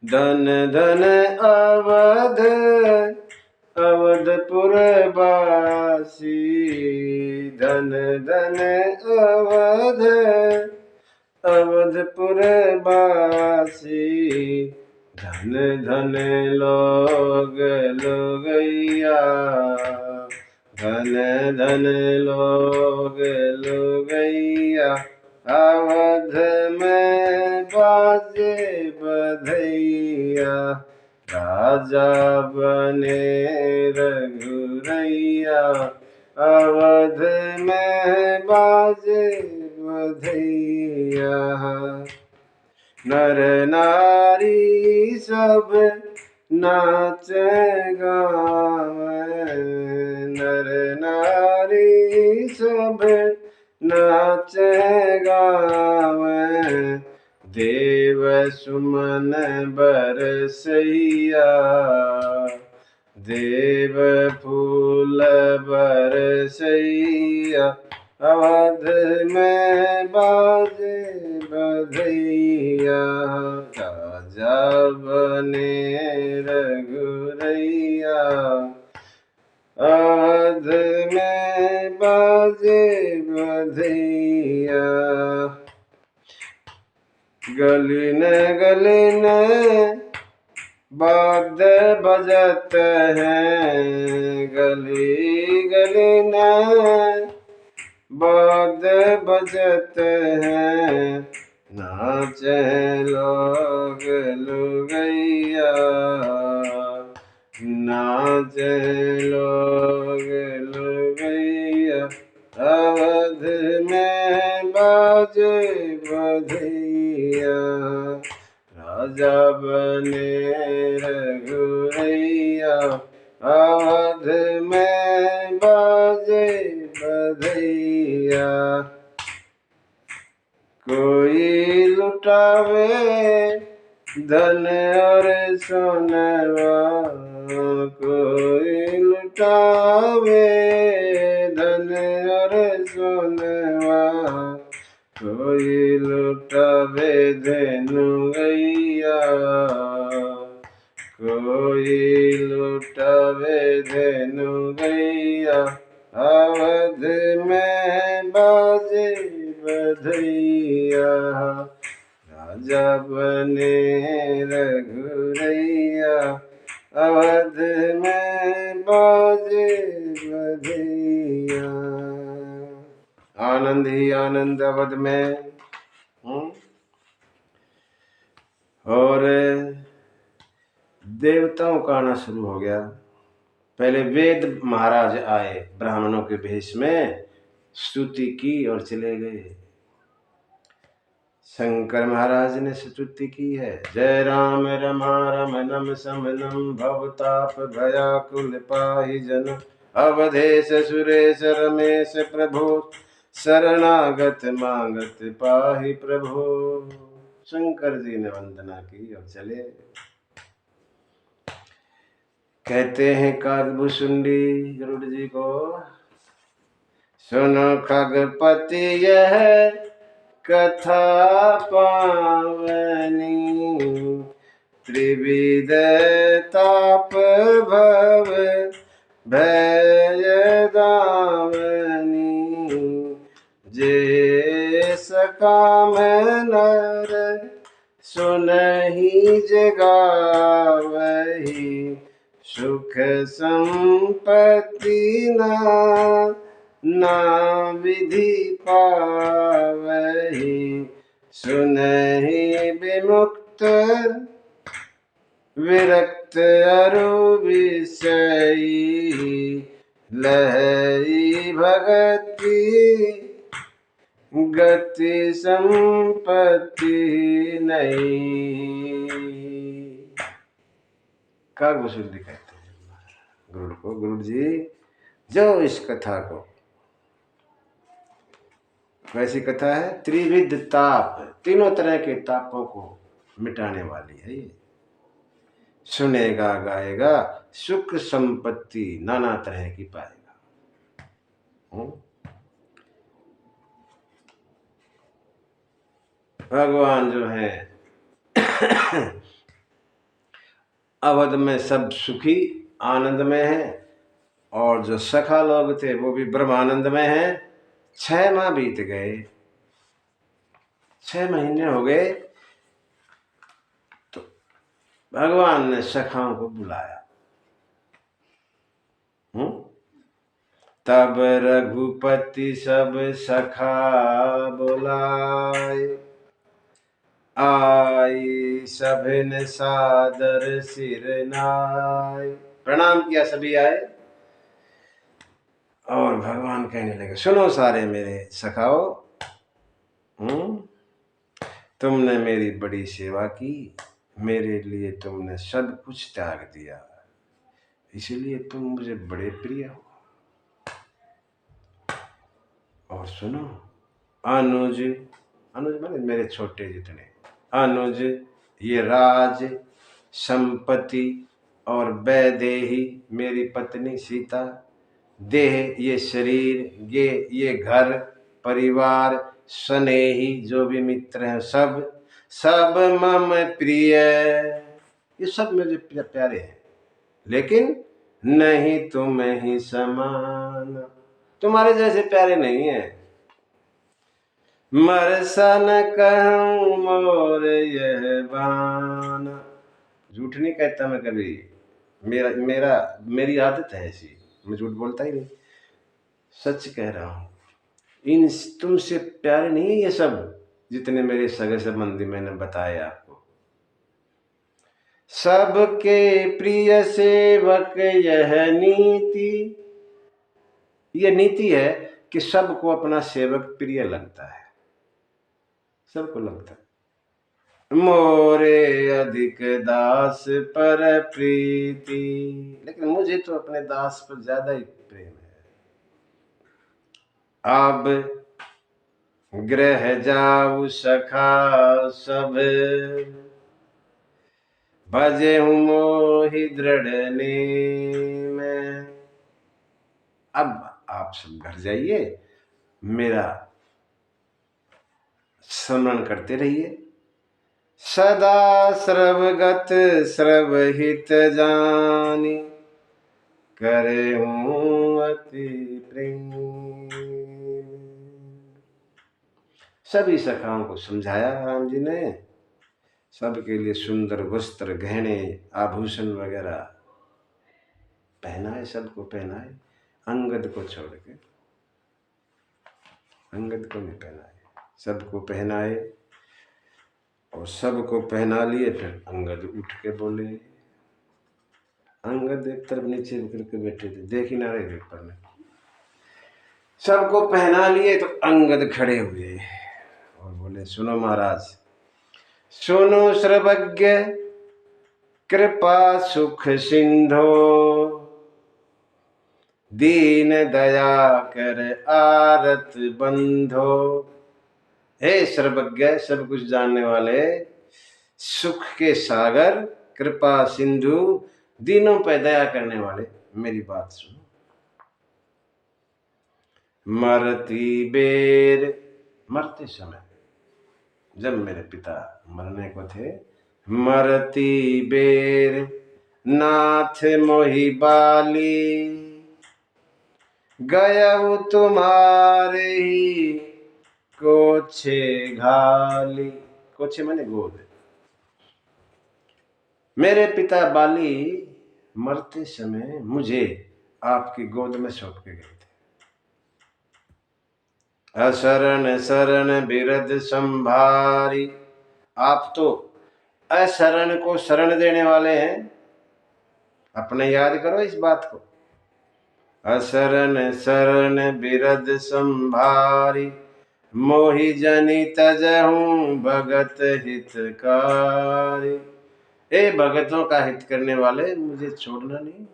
Speaker 1: धन धन अवध अवधपुर वासी, धन धन अवध अवधपुर वासी। धन धन लोग लोगैया, धन धन लोग लोगैया। अवध में बाजे बधैया, राजा बने रघुरैया। अवध में बाजे बधैया। नर नारी सब नाच गावे, नर नारी सब नाच गावे। देव सुमन बरसैया, देव फूल बरसैया। अवध में बाजे बधैया, राजा बने रघुरैया। अवध में बाजे बधैया। गली न गली न वाद्य बजत हैं, गली गली न वाद्य बजत हैं। नाचे लोग लुगैया, नाचे लोग लुगैया। अवध में बाजे बधैया, राजा बने रघुरैया। अवध में बाजे बधैया। कोई लुटावे धन और सोनवा, कोई लुटावे धन और सोनवा। कोई लुटावे धेनु गैया, कोई लुटावे धेनु गैया। अवध में बाजे बधैया, राजा बने रघुरैया। अवध में बाजे बधैया। आनंद ही आनंद अवध में। और देवताओं का आना शुरू हो गया। पहले वेद महाराज आए ब्राह्मणों के भेष में, स्तुति की और चले गए। शंकर महाराज ने स्तुति की है। जय राम रमा रमनम समनम, भवताप भयाकुल पाहि जन। अवधेश सुरेश रमेश प्रभु, शरणागत मागत पाहि प्रभु। शंकर जी ने वंदना की और चले। कहते हैं कागभुसुंडी गरुड़ जी को, सुनो खगपति यह कथा पावनी। त्रिविध ताप भव भय दावनी। जे सकाम नर सुनहि जगावहि। सुख संपत्ति ना विधि पावहि। सुनहि विमुक्त विरक्त अरु विषयी। लहई भगति गति संपत्ति नहीं। कागभुसुंडी कहते हैं गरुड़ को, गरुड़ जी जो इस कथा को वैसी कथा है। त्रिविध ताप, तीनों तरह के तापों को मिटाने वाली है ये। सुनेगा गाएगा सुख संपत्ति नाना तरह की पाएगा। भगवान जो है अवध में सब सुखी आनंद में है, और जो सखा लोग थे वो भी ब्रह्मानंद में हैं। 6 माह बीत गए, 6 महीने हो गए, तो भगवान ने सखाओं को बुलाया। तब रघुपति सब सखा बुलाए, आई सभिन सादर सिर नाय। प्रणाम किया, सभी आए, और भगवान कहने लगे, सुनो सारे मेरे सखाओ, तुमने मेरी बड़ी सेवा की, मेरे लिए तुमने सब कुछ त्याग दिया, इसीलिए तुम मुझे बड़े प्रिय हो। और सुनो, अनुज, अनुज माने मेरे छोटे जितने, अनुज ये राज संपत्ति और वैदेही मेरी पत्नी सीता, देह ये शरीर, ये घर परिवार, स्नेही जो भी मित्र हैं सब सब मम प्रिय, ये सब मुझे प्यारे हैं, लेकिन नहीं तुम ही समान, तुम्हारे जैसे प्यारे नहीं है। मरसन कहूं मोर यह बान, झूठ नहीं कहता मैं कभी, मेरी आदत है ऐसी, मैं झूठ बोलता ही नहीं, सच कह रहा हूं। इन तुमसे प्यारे नहीं है ये सब जितने मेरे सगे संबंधी मैंने बताए आपको। सबके प्रिय सेवक यह नीति, ये नीति है कि सबको अपना सेवक प्रिय लगता है, सबको लगता है। मोरे अधिक दास पर प्रीति, लेकिन मुझे तो अपने दास पर ज्यादा ही प्रेम है। अब गृह जाऊ सखा सब, भजे हूँ मोहि दृढ़ नेम। अब आप सब घर जाइए, मेरा स्मरण करते रहिए, सदा सर्वगत सर्वहित जानी, करे हूँ अति प्रेम। सभी सखाओं को समझाया राम जी ने, सबके लिए सुंदर वस्त्र गहने आभूषण वगैरह पहनाए, सबको पहनाए, अंगद को छोड़ के, अंगद को नहीं पहनाए, सबको पहनाए, और सबको पहना लिए। फिर अंगद उठ के बोले, अंगद एक तरफ नीचे करके बैठे थे, देख ही ना रहे थे ऊपर में, सबको पहना लिए तो अंगद खड़े हुए और बोले, सुनो महाराज, सुनो सर्वज्ञ कृपा सुख सिंधो, दीन दया कर आरत बंधो। हे सर्वज्ञ, सब कुछ जानने वाले, सुख के सागर, कृपा सिंधु, दीनों पर दया करने वाले, मेरी बात सुनो। मरती बेर, मरते समय, जब मेरे पिता मरने को थे, मरती बेर नाथ मोहि बाली, गयऊ तुम्हारे ही कोछे घाली। कोछे माने गोद। मेरे पिता बाली मरते समय मुझे आपकी गोद में सौंप के गए थे। अशरण शरण बिरद संभारी, आप तो अशरण को शरण देने वाले हैं, अपने याद करो इस बात को। अशरण शरण बिरद संभारी, मोहि जनि तजहूं भगत हितकारी। ए भगतों का हित करने वाले, मुझे छोड़ना नहीं।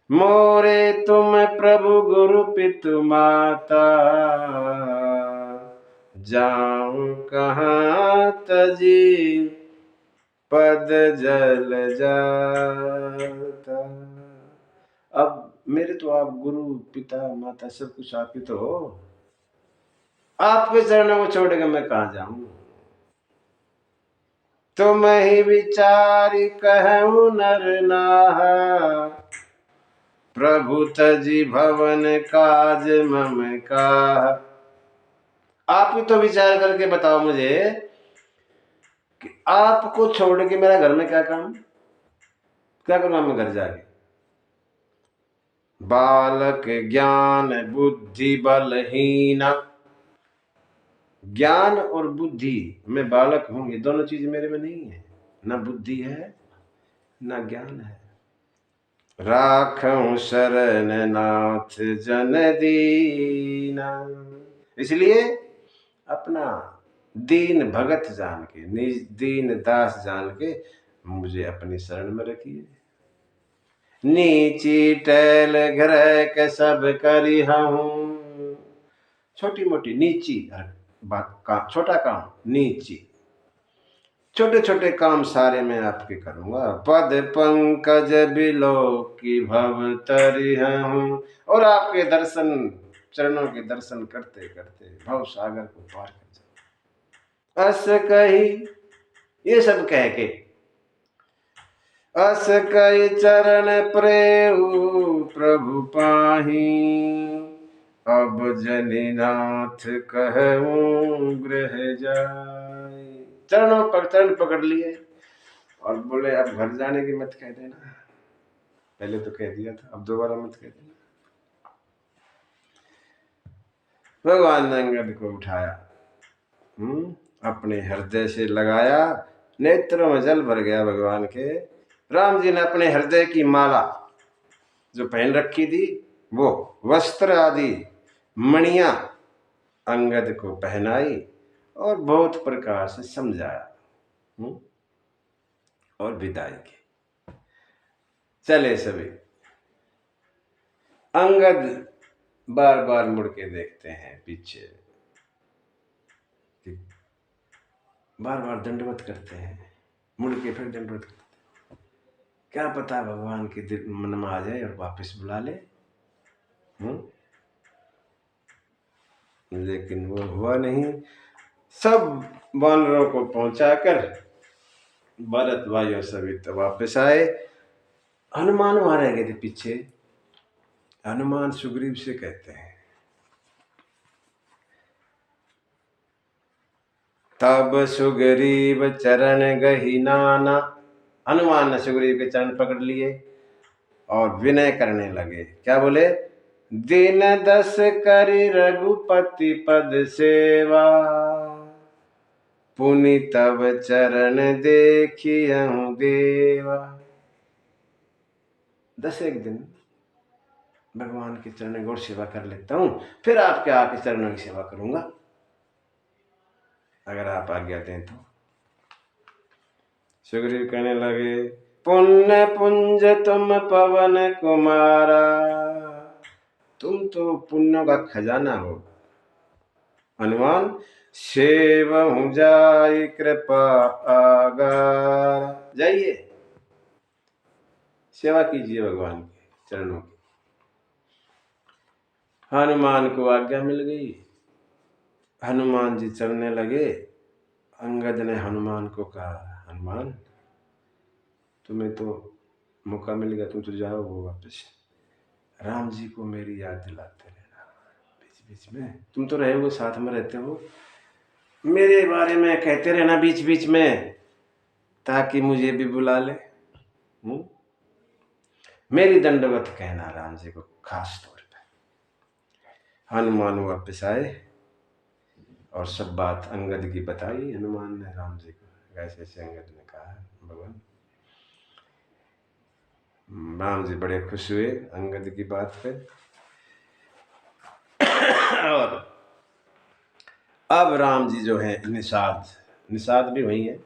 Speaker 1: मोरे तुम प्रभु गुरु पितु माता, जाऊं कहाँ तजी पद जल जाता। अब मेरे तो आप गुरु पिता माता सब कुछ आप ही तो हो, आपके चरणों को छोड़ के मैं कहाँ जाऊं। तुम ही विचारी कहूं नर नाहा, प्रभु तजी भवन काज मम का। आप ही तो विचार करके बताओ मुझे कि आपको छोड़ के मेरा घर में क्या काम, क्या करूंगा मैं घर जाके। बालक ज्ञान बुद्धि बलहीना, ज्ञान और बुद्धि, मैं बालक हूं, ये दोनों चीज मेरे में नहीं है, ना बुद्धि है ना ज्ञान है। राखूं शरण नाथ जन दीना, इसलिए अपना दीन भगत जान के, निज दीन दास जान के मुझे अपनी शरण में रखिए। नीची टैल ग्रह के सब करी हूं, छोटी मोटी नीची बात का, छोटा काम नीची, छोटे छोटे काम सारे मैं आपके करूंगा। पद पंकज बिलो की भव तरी हूं, और आपके दर्शन, चरणों के दर्शन करते करते भव सागर को पार कर जाऊं। अस कही, ये सब कह के, अस कई चरण प्रेऊ प्रभु पाही, अब जनिनाथ कहूं गृह जाय। चरणों पर चरण पकड़ लिए और बोले अब घर जाने की मत कह देना, पहले तो कह दिया था, अब दोबारा मत कह देना। भगवान ने अंगद को उठाया, अपने हृदय से लगाया, नेत्रों में जल भर गया भगवान के। राम जी ने अपने हृदय की माला जो पहन रखी थी, वो वस्त्र आदि मणियां अंगद को पहनाई और बहुत प्रकार से समझाया और विदाई की। चले सभी। अंगद बार बार मुड़ के देखते हैं पीछे, बार बार दंडवत करते हैं, मुड़ के फिर दंडवत करते हैं। क्या पता भगवान के दिल मन में आ जाए और वापस बुला ले। लेकिन वो हुआ नहीं। सब वानरों को पहुंचाकर भरत भाई और सभी तो वापस आए। हनुमान वहां रह गए थे पीछे। हनुमान सुग्रीव से कहते हैं, तब सुग्रीव चरण गही नाना, हनुमान ने सुग्रीव के चरण पकड़ लिए और विनय करने लगे। क्या बोले? दिन 10 करि रघुपति पद सेवा, पुनि तब चरण देखियहु देवा। 10 एक दिन भगवान के चरण गौर सेवा कर लेता हूं, फिर आपके आके चरणों की सेवा करूंगा, अगर आप आज्ञा दें तो। सुग्रीव कहने लगे, पुण्य पुंज तुम पवन कुमारा, तुम तो पुण्यों का खजाना हो। हनुमान सेवहु जाय कृपा आगार, जाइए सेवा कीजिए भगवान के चरणों की। हनुमान को आज्ञा मिल गई। हनुमान जी चलने लगे। अंगद ने हनुमान को कहा, हनुमान तुम्हें तो मौका मिल गया, तुम तो जाओ वो वापस, राम जी को मेरी याद दिलाते रहना बीच बीच में। तुम तो रहे हो, साथ में रहते हो, मेरे बारे में कहते रहना बीच बीच में, ताकि मुझे भी बुला ले। मेरी दंडवत कहना राम जी को खास तौर पे। हनुमान वापस आए और सब बात अंगद की बताई। हनुमान ने राम जी को, ऐसे ऐसे अंगद ने कहा भगवान। राम जी बड़े खुश हुए अंगद की बात पे। और अब राम जी जो है निषाद भी वही है।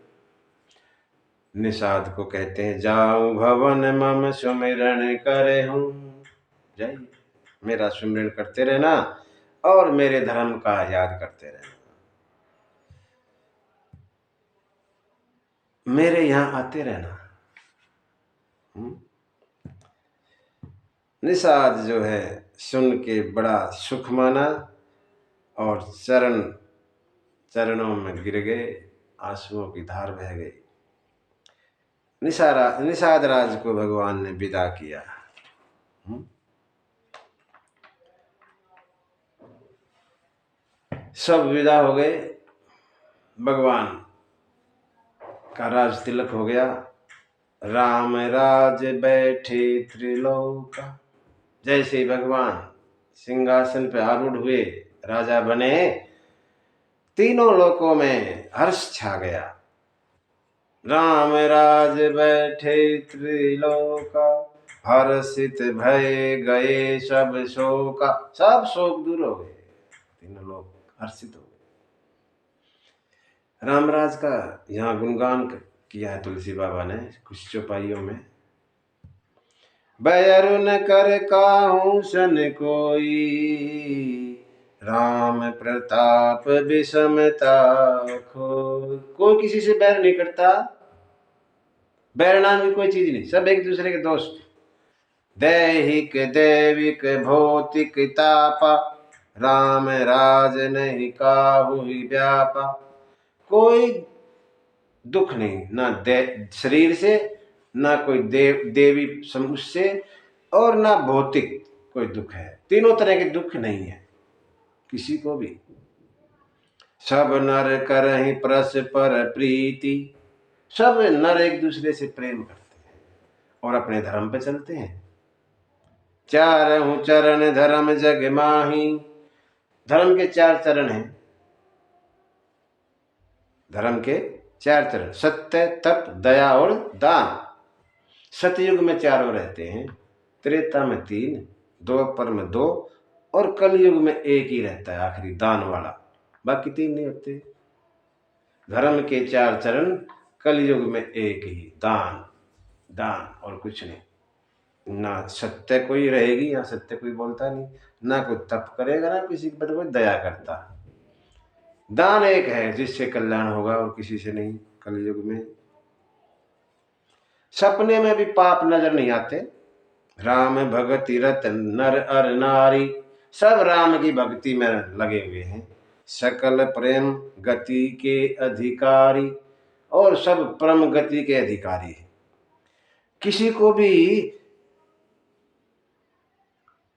Speaker 1: निषाद को कहते हैं, जाऊं भवन मम सुमिरन करे हूं, जाइए। मेरा सुमिरन करते रहना और मेरे धर्म का याद करते रहना। मेरे यहाँ आते रहना। निषाद जो है सुन के बड़ा सुख माना और चरणों में गिर गए, आंसुओं की धार बह गई। निषाद राज को भगवान ने विदा किया। सब विदा हो गए, भगवान का राज तिलक हो गया। राम राज बैठे त्रिलोका। जैसे ही भगवान सिंहासन पे आरूढ़ हुए, राजा बने, तीनों लोकों में हर्ष छा गया। राम राज बैठे त्रिलोका, हर्षित भय गए सब शोका। सब शोक दूर हो गए, तीनों लोग हर्षित हो गए। रामराज का यहाँ गुणगान किया है तुलसी बाबा ने कुछ चौपाइयों में। बैरु न कर काहू सन कोई, राम प्रताप विषमता खोई। कोई किसी से बैर नहीं करता, बैर नाम की कोई चीज नहीं, सब एक दूसरे के दोस्त। दैहिक दैविक भौतिक तापा, राम राज नहीं काहू व्यापा। कोई दुख नहीं, ना शरीर से, ना कोई देवी समूह से, और ना भौतिक कोई दुख है। तीनों तरह के दुख नहीं है किसी को भी। सब नर करहि परस्पर प्रीति। सब नर एक दूसरे से प्रेम करते हैं और अपने धर्म पे चलते हैं। चारहु चरण धर्म जग माही। धर्म के 4 चरण हैं। धर्म के 4 चरण, सत्य तप दया और दान। सतयुग में 4 रहते हैं, त्रेता में 3, द्वापर में 2 और कलयुग में 1 ही रहता है आखिरी, दान वाला। बाकी 3 नहीं होते। धर्म के 4 चरण, कलयुग में 1 ही, दान। दान और कुछ नहीं। ना सत्य कोई रहेगी, या सत्य कोई बोलता नहीं, ना कोई तप करेगा, ना किसी पर कोई दया करता। दान एक है जिससे कल्याण होगा और किसी से नहीं कलयुग में। सपने में भी पाप नजर नहीं आते। राम भगति रत नर अर नारी। सब राम की भक्ति में लगे हुए हैं। सकल प्रेम गति के अधिकारी, और सब परम गति के अधिकारी हैं। किसी को भी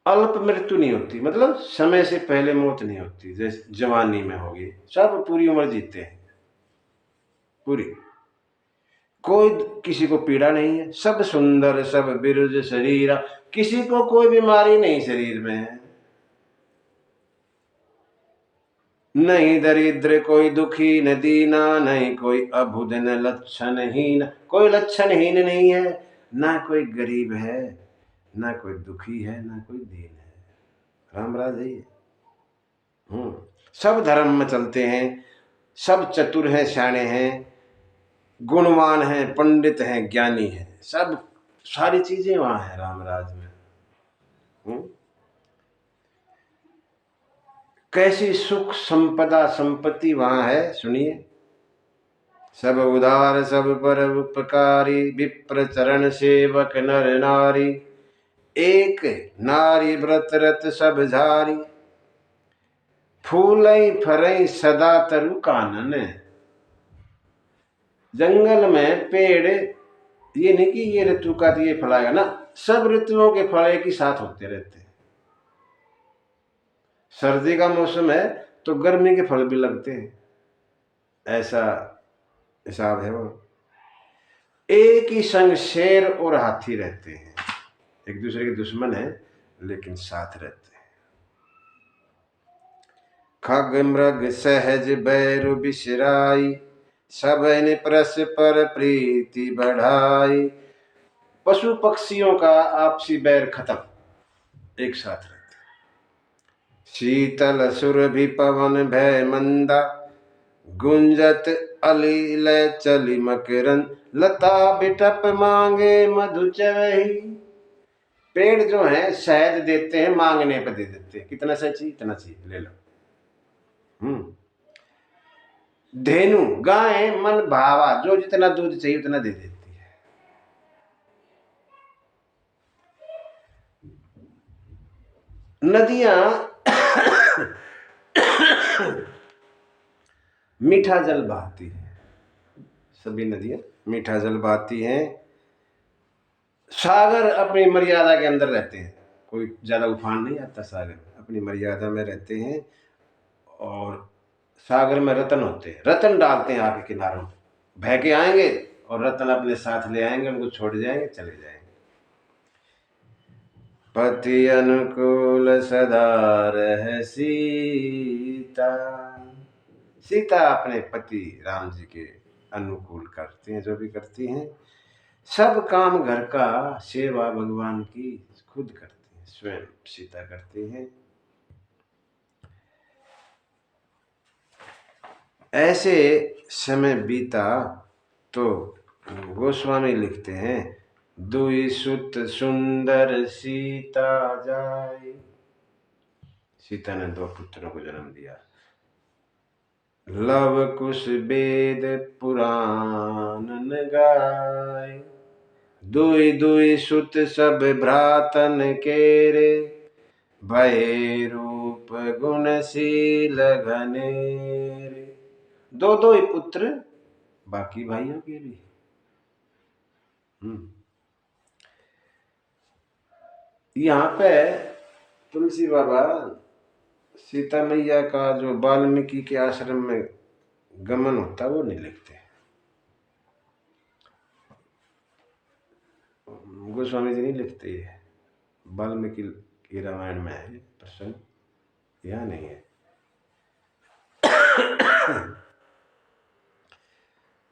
Speaker 1: अल्प मृत्यु नहीं होती, मतलब समय से पहले मौत नहीं होती जैसे जवानी में होगी। सब पूरी उम्र जीते हैं, पूरी। कोई किसी को पीड़ा नहीं है, सब सुंदर सब बिरुज शरीर। किसी को कोई बीमारी नहीं शरीर में। नहीं दरिद्र कोई दुखी न दीना, नहीं कोई अबुध न लक्षणहीन। कोई लक्षणहीन नहीं है, ना कोई गरीब है, ना कोई दुखी है, ना कोई दीन है। रामराज है। सब धर्म में चलते हैं, सब चतुर हैं, शाणे हैं, गुणवान हैं, पंडित हैं, ज्ञानी हैं। सब सारी चीजें वहां है रामराज में। कैसी सुख संपदा संपत्ति वहां है, सुनिए। सब उदार सब पर उपकारी, विप्र चरण सेवक नर नारी। एक नारी व्रत रत सब झारी, फूलई फरई सदा तरु कानन। जंगल में पेड़, ये नहीं कि ये ऋतु का ये फलाएगा ना, सब ऋतुओं के फल एक ही साथ होते रहते हैं। सर्दी का मौसम है तो गर्मी के फल भी लगते हैं, ऐसा हिसाब है वो। एक ही संग शेर और हाथी रहते हैं, एक दूसरे के दुश्मन है लेकिन साथ रहते हैं। खग मृग सहज बैरु बिसराई, सब ने परस्पर प्रीति बढ़ाई। पशु पक्षियों का आपसी बैर खत्म, एक साथ रहते। शीतल सुरभि पवन भय मंदा, गुंजत अलील चली मकरन। लता बिटप मांगे मधु चवही, पेड़ जो है शहद देते हैं, मांगने पर दे देते हैं, कितना शहद चाहिए, इतना चाहिए, ले लो। धेनु गाय मन भावा, जो जितना दूध चाहिए उतना दे देती है। नदियां मीठा जल बहाती है, सभी नदियां मीठा जल बहाती हैं। सागर अपनी मर्यादा के अंदर रहते हैं, कोई ज्यादा उफान नहीं आता, सागर अपनी मर्यादा में रहते हैं। और सागर में रतन होते हैं, रतन डालते हैं आके किनारों पे, बह के आएंगे और रतन अपने साथ ले आएंगे, उनको छोड़ जाएंगे, चले जाएंगे। पति अनुकूल सदा रह सीता, सीता अपने पति राम जी के अनुकूल करती हैं, जो भी करती हैं। सब काम घर का, सेवा भगवान की खुद करती हैं, स्वयं सीता करती हैं। ऐसे समय बीता तो गोस्वामी लिखते हैं, दुई सुत सुंदर सीता जाए। सीता ने 2 पुत्रों को जन्म दिया। लव कुश वेद पुराण गाय, दुई दुई सुत सब भ्रातन केरे, भय रूप गुणशील घनेरे। 2 ही पुत्र बाकी भाइयों के भी। यहाँ पे तुलसी बाबा सीता मैया का जो वाल्मीकि के आश्रम में गमन होता वो नहीं लिखते। गोस्वामी जी नहीं लिखते, ये वाल्मीकि की रामायण में है प्रसंग, यहाँ नहीं है।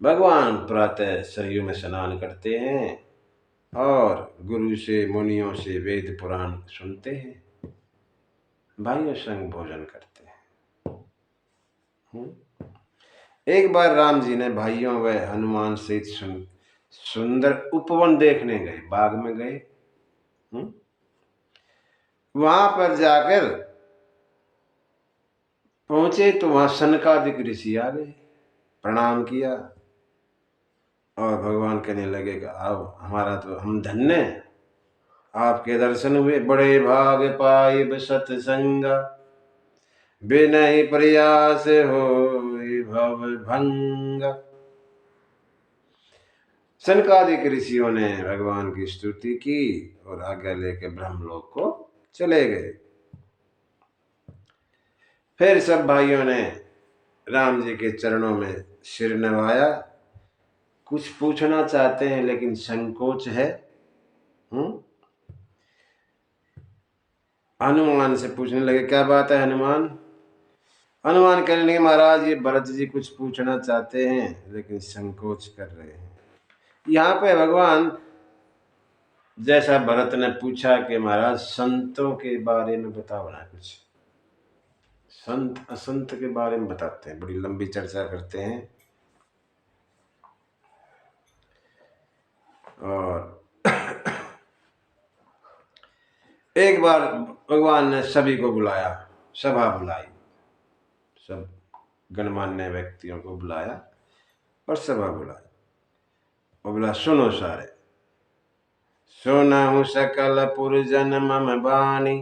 Speaker 1: भगवान प्रातः सरयू में स्नान करते हैं और गुरु से मुनियों से वेद पुराण सुनते हैं, भाइयों संग भोजन करते हैं। एक बार राम जी ने भाइयों व हनुमान सहित सुंदर उपवन देखने गए, बाग में गए। वहां पर जाकर पहुंचे तो वहां सनकादिक ऋषि आ गए, प्रणाम किया और भगवान कहने लगे कि अब हमारा तो हम धन्य, आपके दर्शन हुए, बड़े भाग पाए सत्संग, बिनहि प्रयास हो भव भंग। सनकादिक ऋषियों ने भगवान की स्तुति की और आज्ञा लेकर ब्रह्मलोक को चले गए। फिर सब भाइयों ने राम जी के चरणों में सिर नवाया, कुछ पूछना चाहते हैं लेकिन संकोच है। हनुमान से पूछने लगे, क्या बात है हनुमान? हनुमान कहने लगे, महाराज ये भरत जी कुछ पूछना चाहते हैं लेकिन संकोच कर रहे हैं। यहाँ पे भगवान जैसा भरत ने पूछा कि महाराज संतों के बारे में बताओ ना, कुछ संत असंत के बारे में बताते हैं, बड़ी लंबी चर्चा करते हैं। और एक बार भगवान ने सभी को बुलाया, सभा बुलाई, सब गणमान्य व्यक्तियों को बुलाया और सभा बुलाई और बोला, सुनो सारे, सुनहु सकल पुरजन मम बानी,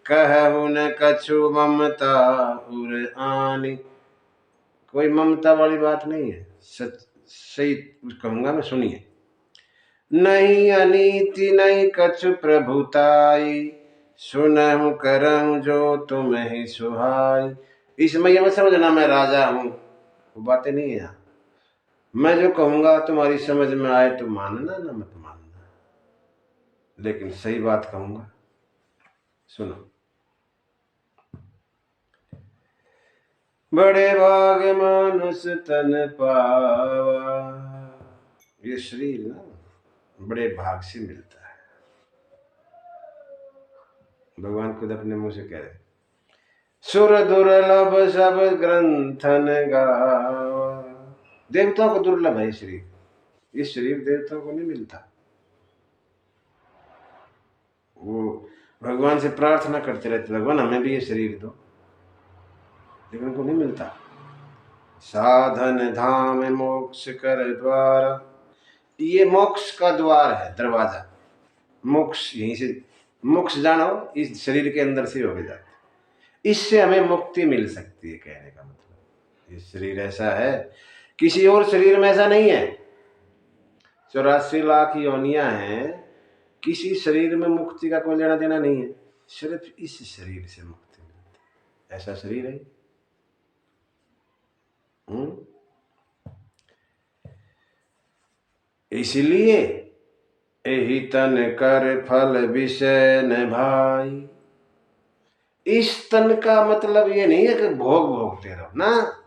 Speaker 1: कहु न कछु ममता उर आनी। कोई ममता वाली बात नहीं है, सही कहूंगा मैं, सुनिए। नहीं अनीति नहीं कछु प्रभुताई, सुनहु करहु जो तुम ही सुहाई। इसमें यह मत समझना मैं राजा हूं, वो बातें नहीं है। मैं जो कहूंगा तुम्हारी समझ में आए तो मानना, ना मत मानना, लेकिन सही बात कहूंगा, सुनो। बड़े भाग मानुष तन पावा, ये शरीर ना बड़े भाग से मिलता है। भगवान खुद अपने मुंह से कह रहे, सुर दुर्लभ सब ग्रंथन गावा। देवताओं को दुर्लभ है शरीर, ये शरीर देवताओं को नहीं मिलता। भगवान से प्रार्थना करते रहते, भगवान हमें भी ये शरीर दो, लेकिन उनको नहीं मिलता। साधन धाम मोक्ष कर द्वार, ये मोक्ष का द्वार है, दरवाजा। मोक्ष यहीं से, मोक्ष जानो इस शरीर के अंदर से हो जाता, इससे हमें मुक्ति मिल सकती है। कहने का मतलब ये शरीर ऐसा है, किसी और शरीर में ऐसा नहीं है। 84 लाख योनियां हैं, किसी शरीर में मुक्ति का कोई लेना देना नहीं है, सिर्फ इस शरीर से मुक्ति मिलती है। ऐसा शरीर है। इसलिए यही तन कर फल विषय न भाई। इस तन का मतलब ये नहीं है कि भोग भोगते रहो ना,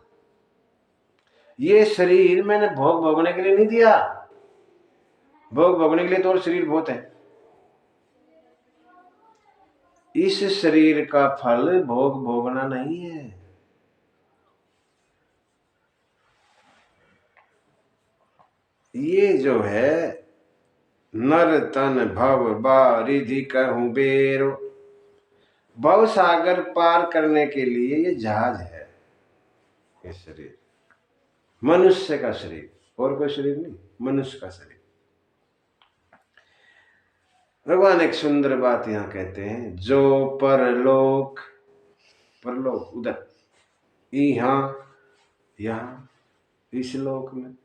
Speaker 1: ये शरीर मैंने भोग भोगने के लिए नहीं दिया। भोग भोगने के लिए तो और शरीर बहुत है। इस शरीर का फल भोग भोगना नहीं है। ये जो है नर तन भव बारिधि कहूं बेरो, भव सागर पार करने के लिए ये जहाज है। ये शरीर मनुष्य का शरीर, और कोई शरीर नहीं, मनुष्य का शरीर। भगवान एक सुंदर बात यहां कहते हैं, जो परलोक, परलोक उधर, यहां इस लोक में,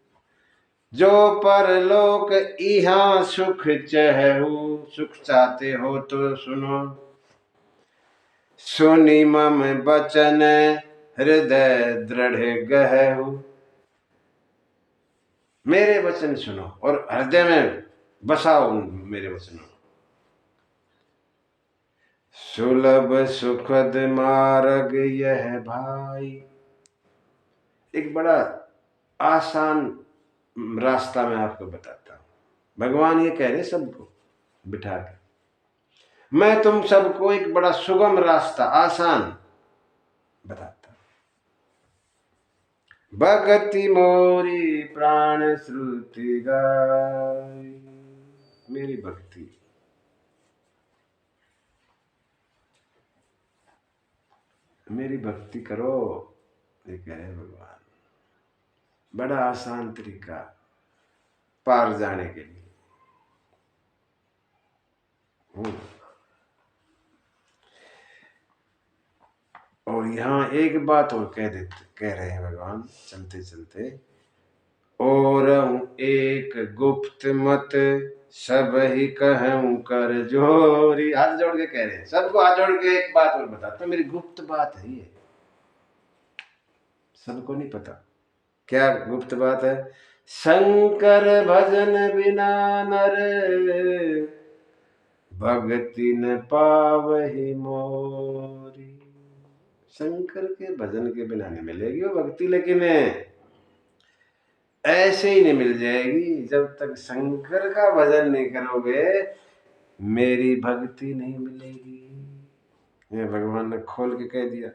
Speaker 1: जो परलोक इहां सुख चहु, सुख चाहते हो तो सुनो, सुनी मम बचन हृदय दृढ़ गहु। मेरे वचन सुनो और हृदय में बसाओ मेरे वचनों। सुलभ सुखद मार्ग यह भाई, एक बड़ा आसान रास्ता मैं आपको बताता हूं। भगवान ये कह रहे सबको बिठा के, मैं तुम सबको एक बड़ा सुगम रास्ता, आसान बताता हूं। भगति मोरी प्राण श्रुति गाय, मेरी भक्ति, मेरी भक्ति करो, ये कह रहे भगवान। बड़ा आसान तरीका पार जाने के लिए। और यहां एक बात और कह रहे हैं भगवान चलते चलते, और एक गुप्त मत सब ही कहूं कर जोरी। हाथ जोड़ के कह रहे हैं, सबको हाथ जोड़ के एक बात और बताता, मेरी गुप्त बात है ये, सबको नहीं पता। क्या गुप्त बात है? शंकर भजन बिना नर भक्ति न पावहि मोरी। शंकर के भजन के बिना नहीं मिलेगी वो भक्ति, लेकिन ऐसे ही नहीं मिल जाएगी। जब तक शंकर का भजन नहीं करोगे मेरी भक्ति नहीं मिलेगी। ये भगवान ने खोल के कह दिया।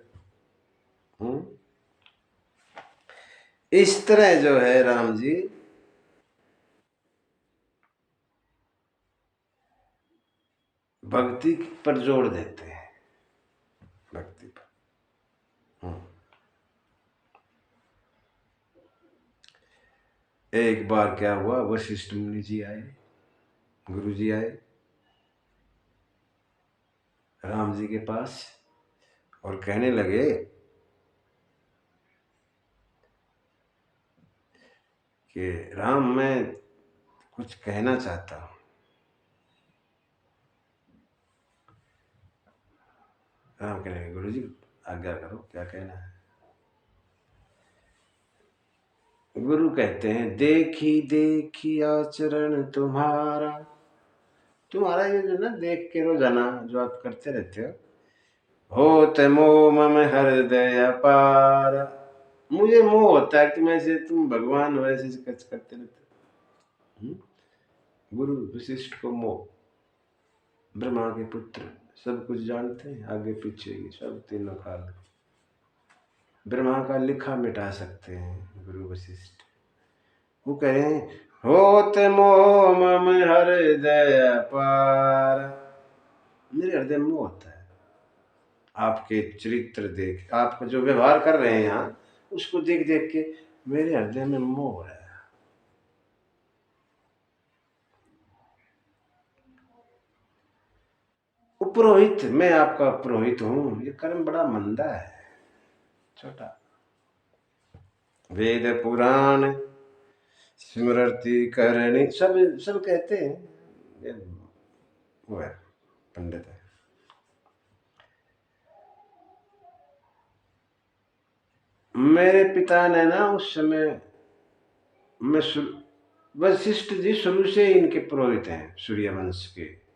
Speaker 1: इस तरह जो है राम जी भक्ति पर जोर देते हैं, भक्ति पर। एक बार क्या हुआ, वशिष्ठ मुनि जी आए, गुरु जी आए राम जी के पास और कहने लगे कि राम मैं कुछ कहना चाहता हूं। राम कहने लगे, गुरु जी आज्ञा करो, क्या कहना है? गुरु कहते हैं, देखी देखी आचरण तुम्हारा, तुम्हारा ये जो ना देख के रोजाना जो आप करते रहते हो, होते मोह मम हृदय अपार, मुझे मोह होता है कि ऐसे तुम भगवान हो ऐसे कुछ करते रहते। गुरु वशिष्ठ को मोह, ब्रह्मा के पुत्र, सब कुछ जानते हैं, आगे पीछे की सब तीनों काल, ब्रह्मा का लिखा मिटा सकते हैं गुरु वशिष्ठ। वो कहें होत मोह मम हृदय पार, मेरे हृदय में मोह होता है। आपके चरित्र देख, आप जो व्यवहार कर रहे हैं यहाँ, उसको देख देख के मेरे हृदय में मोह हो रहा है। पुरोहित, मैं आपका पुरोहित हूं, ये कर्म बड़ा मंदा है, छोटा। वेद पुराण स्मृति करणी, सब सब कहते हैं, ये वो है, पंडित है। मेरे पिता ने ना उस समय, मैं वशिष्ठ जी शुरू से ही इनके पुरोहित हैं, सूर्यवंश के।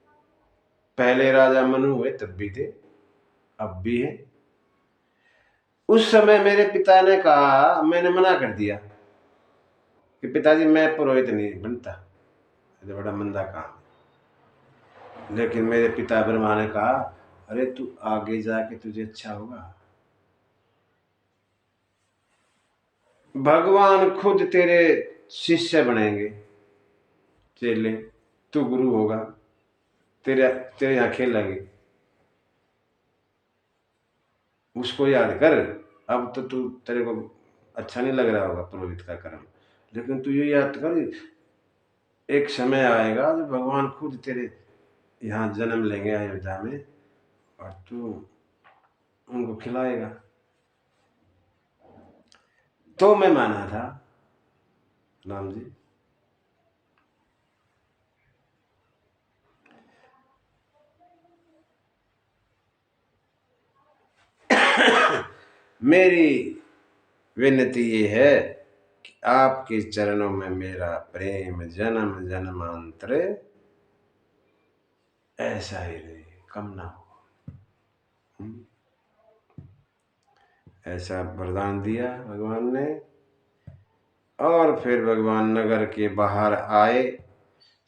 Speaker 1: पहले राजा मनु हुए तब भी थे, अब भी है। उस समय मेरे पिता ने कहा, मैंने मना कर दिया कि पिताजी मैं पुरोहित नहीं बनता, ये बड़ा मंदा काम है। लेकिन मेरे पिता ब्रह्मा ने कहा, अरे तू आगे जाके तुझे अच्छा होगा, भगवान खुद तेरे शिष्य बनेंगे, चेले, तू गुरु होगा, तेरे तेरे यहाँ खेलेंगे, उसको याद कर। अब तो तू, तेरे को अच्छा नहीं लग रहा होगा पुरोहित का कर्म, लेकिन तू ये याद कर, एक समय आएगा जब भगवान खुद तेरे यहाँ जन्म लेंगे अयोध्या में, और तू उनको खिलाएगा। तो मैं माना था राम जी। मेरी विनती ये है कि आपके चरणों में मेरा प्रेम जन्म जन्मांतर ऐसा ही रहे, कम ना हो। ऐसा वरदान दिया भगवान ने। और फिर भगवान नगर के बाहर आए,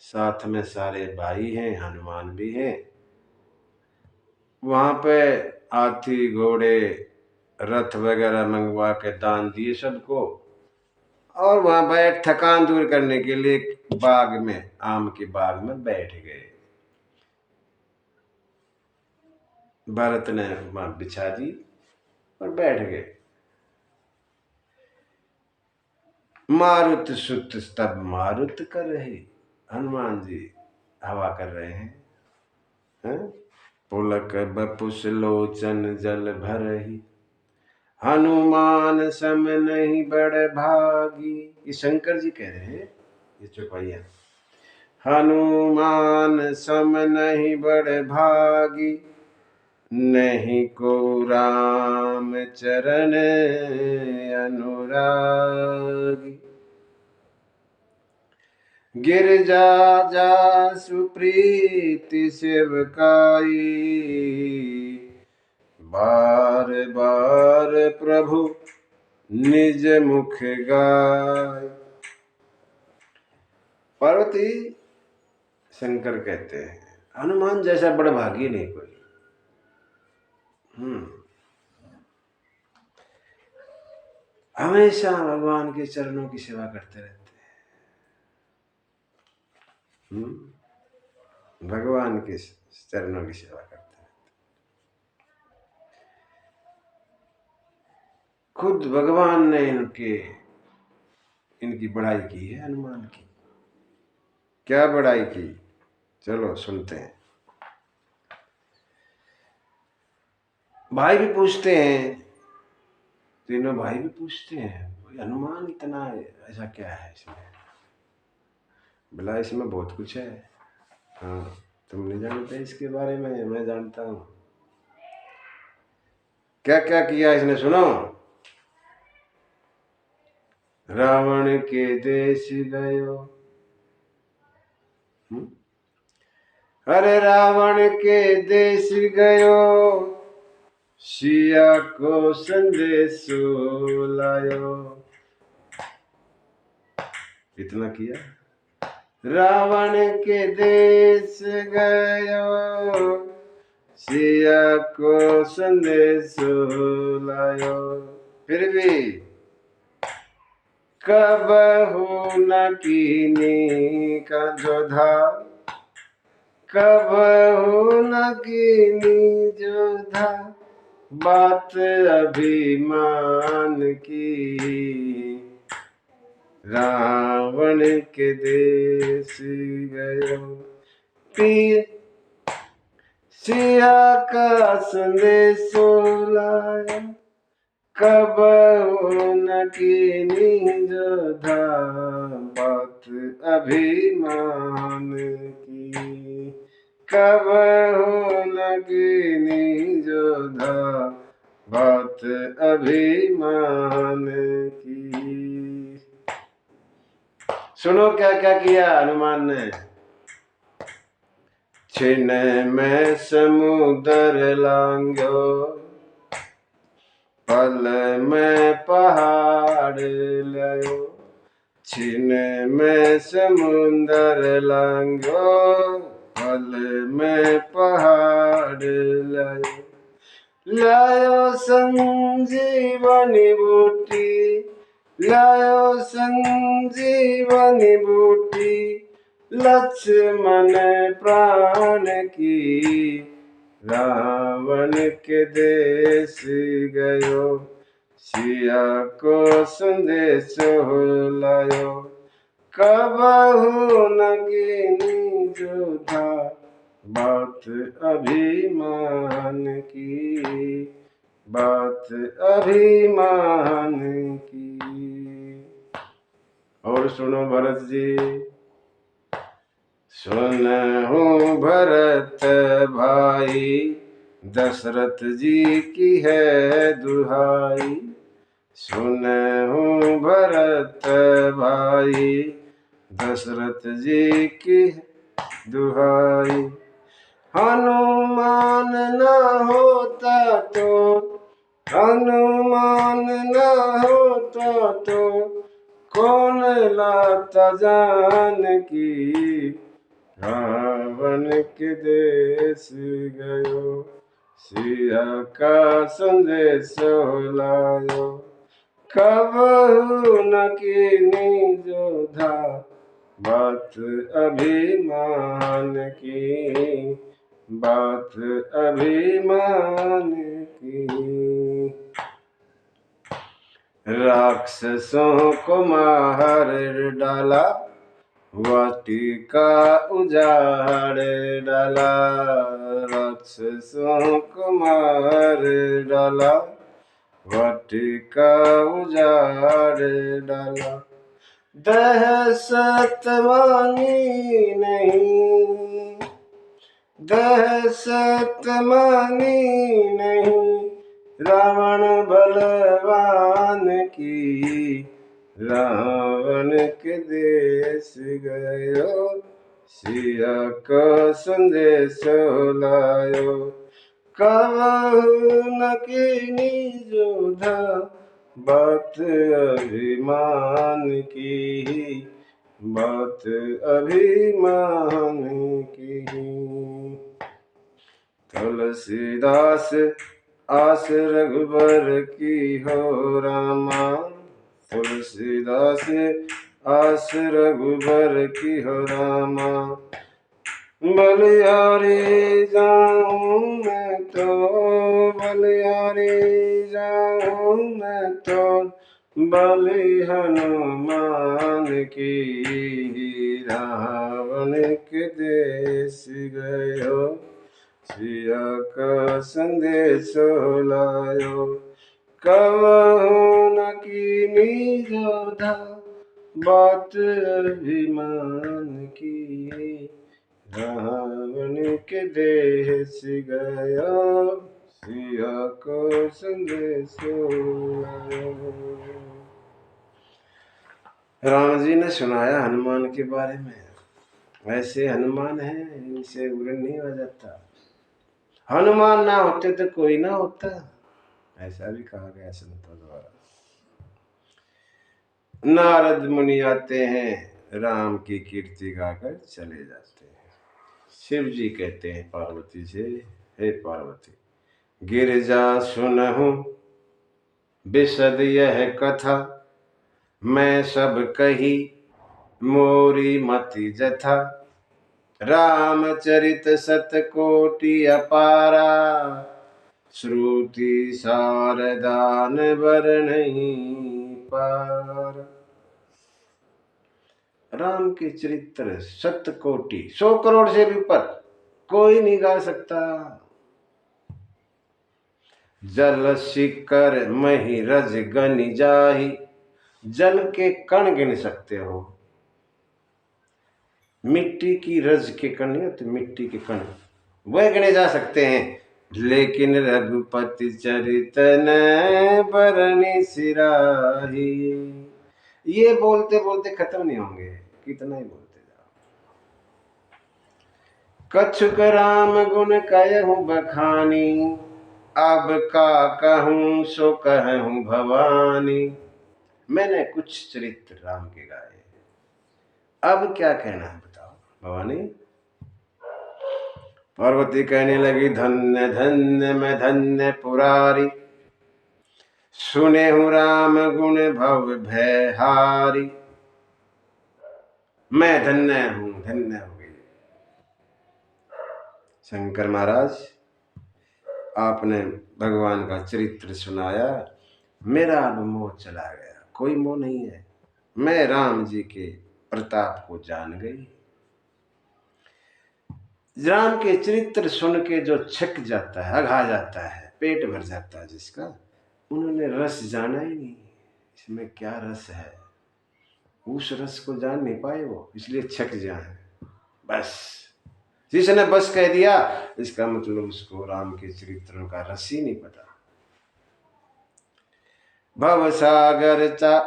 Speaker 1: साथ में सारे भाई हैं, हनुमान भी हैं। वहां पे हाथी घोड़े रथ वगैरह मंगवा के दान दिए सबको, और वहां बैठ थकान दूर करने के लिए बाग में, आम के बाग में बैठ गए। भरत ने वहां बिछा दी और बैठ गए। मारुत सुत तब मारुत कर रहे, हनुमान जी हवा कर रहे हैं। पुलक बपुस लोचन जल भरही, हनुमान सम नहीं बड़ भागी। ये शंकर जी कह रहे हैं, ये चौपाइया। हनुमान सम नहीं बड़ भागी, नहीं को राम चरण अनुरागी। गिरजा जासु प्रीति सेवकाई, बार बार प्रभु निज मुख गाय। पार्वती, शंकर कहते हैं, हनुमान जैसा बड़ा भागी नहीं कोई। हमेशा भगवान के चरणों की सेवा करते रहते हैं। भगवान के चरणों की सेवा करते हैं। खुद भगवान ने इनकी बड़ाई की है, हनुमान की। क्या बड़ाई की, चलो सुनते हैं। भाई भी पूछते हैं, तीनों भाई भी पूछते हैं, हनुमान इतना ऐसा क्या है इसमें? बोला इसमें बहुत कुछ है। हाँ, तुम नहीं जानते इसके बारे में, मैं जानता हूँ। क्या क्या किया इसने, सुनो। रावण के देश गयो, अरे रावण के देश गयो, सिया को संदेश लायो। इतना किया। रावण के देश गयो, सिया को संदेश लायो। फिर भी कबहू न कीनी का जोधा, कबहू न कीनी जोधा बात अभिमान की। रावण के देश गयो पीर सिया का संदेशो लाया। कबहू न कीनी जोधा बात अभिमान की। कबहू न कीनी जोधा बात अभिमान की। सुनो क्या क्या किया हनुमान ने। छिन में समुद्र लांघो पल में पहाड़ लयो। छिन में समुद्र लांघो पल में पहाड़ लयो। लायो संजीवनी बूटी लायो संजीवनी बूटी लक्ष्मण प्राण की। रावण के देश गयो सिया को संदेश लायो। कबहू न कीनी जोधा बात अभिमान की। बात अभिमान की। और सुनो भरत जी। सुनहु भरत भाई दशरथ जी की है दुहाई। सुनहु भरत भाई दशरथ जी की दुहाई। हनुमान न होता तो हनुमान न होता तो कौन लाता जानकी। रावण के देश गयो सिया का संदेश लायो। कबहू न कीनी जोधा बात अभिमान की। बात अभिमान की। राक्षसों को मार डाला वाटिका उजाड़ डाला। राक्षसों को मार डाला वाटिका उजाड़ डाला। दहशत मानी नहीं दहशत मानी नहीं रावण बलवान की। रावण के देश गयो सिया का संदेश लायो। कबहू न कीनी जोधा बात अभिमान की। बात अभिमान की। तुलसीदास आस रघुबर की हो रामा। तुलसीदास आस रघुबर की हो रामा। बलिहारी जाऊं मैं तो बलिहारी जाऊं मैं तो बलि हनुमान की। रावण के देश गयो सिया का संदेश लायो। कबहू न कीनी जोधा बात अभिमान की। रावण के देश गया सिया को संदेश लायो। राम जी ने सुनाया हनुमान के बारे में। ऐसे हनुमान है इनसे उड़न नहीं हो जाता। हनुमान ना होते तो कोई ना होता, ऐसा भी कहा गया संतों द्वारा। नारद मुनि आते हैं राम की कीर्ति गाकर चले जाते हैं। शिव जी कहते हैं पार्वती से, हे पार्वती गिरिजा सुनहु विशद यह कथा। मैं सब कही मोरी मति जथा। रामचरित सतकोटि अपारा, श्रुति शारदान वर्णहि पार। राम के चरित्र सतकोटि, 100 करोड़ से भी ऊपर कोई नहीं गा सकता। जल शिखर मही रज गनि जाहि, जल के कण गिन सकते हो, मिट्टी की रज के कण नहीं होते, मिट्टी के कण वह गिने जा सकते हैं, लेकिन रघुपति चरित न बरनि सिराही। ये बोलते बोलते खत्म नहीं होंगे, कितना ही बोलते जाओ। कछुक राम गुण कहूँ बखानी, अब का कहूँ सो कहूँ भवानी। मैंने कुछ चरित्र राम के गाए, अब क्या कहना है बताओ भवानी। पार्वती कहने लगी धन्य धन्य मैं धन्य पुरारी, सुने हूँ राम गुण भव भयहारी। मैं धन्य हूँ, धन्य हो गई। शंकर महाराज आपने भगवान का चरित्र सुनाया, मेरा अब मोह चला गया, कोई मोह नहीं है। मैं राम जी के प्रताप को जान गई। राम के चरित्र सुन के जो छक जाता है, अघा जाता है, पेट भर जाता है जिसका, उन्होंने रस जाना ही नहीं, इसमें क्या रस है, उस रस को जान नहीं पाए वो, इसलिए छक जाए। बस जिसने बस कह दिया, इसका मतलब उसको राम के चरित्रों का रस ही नहीं पता। भव सागर चा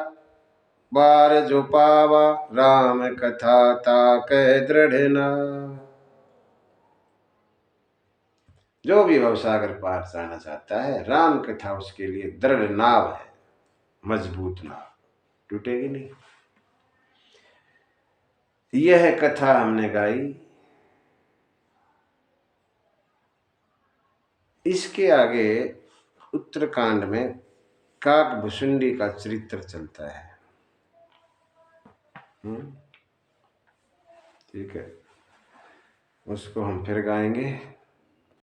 Speaker 1: बार जो पावा, राम कथा ताकह दृढ़ ना। जो भी भवसागर पार जाना चाहता है, राम कथा उसके लिए दृढ़ नाव है, मजबूत नाव, टूटेगी नहीं। यह कथा हमने गाई। इसके आगे उत्तरकांड में काकभुसुंडी का चरित्र चलता है। ठीक है, उसको हम फिर गाएंगे।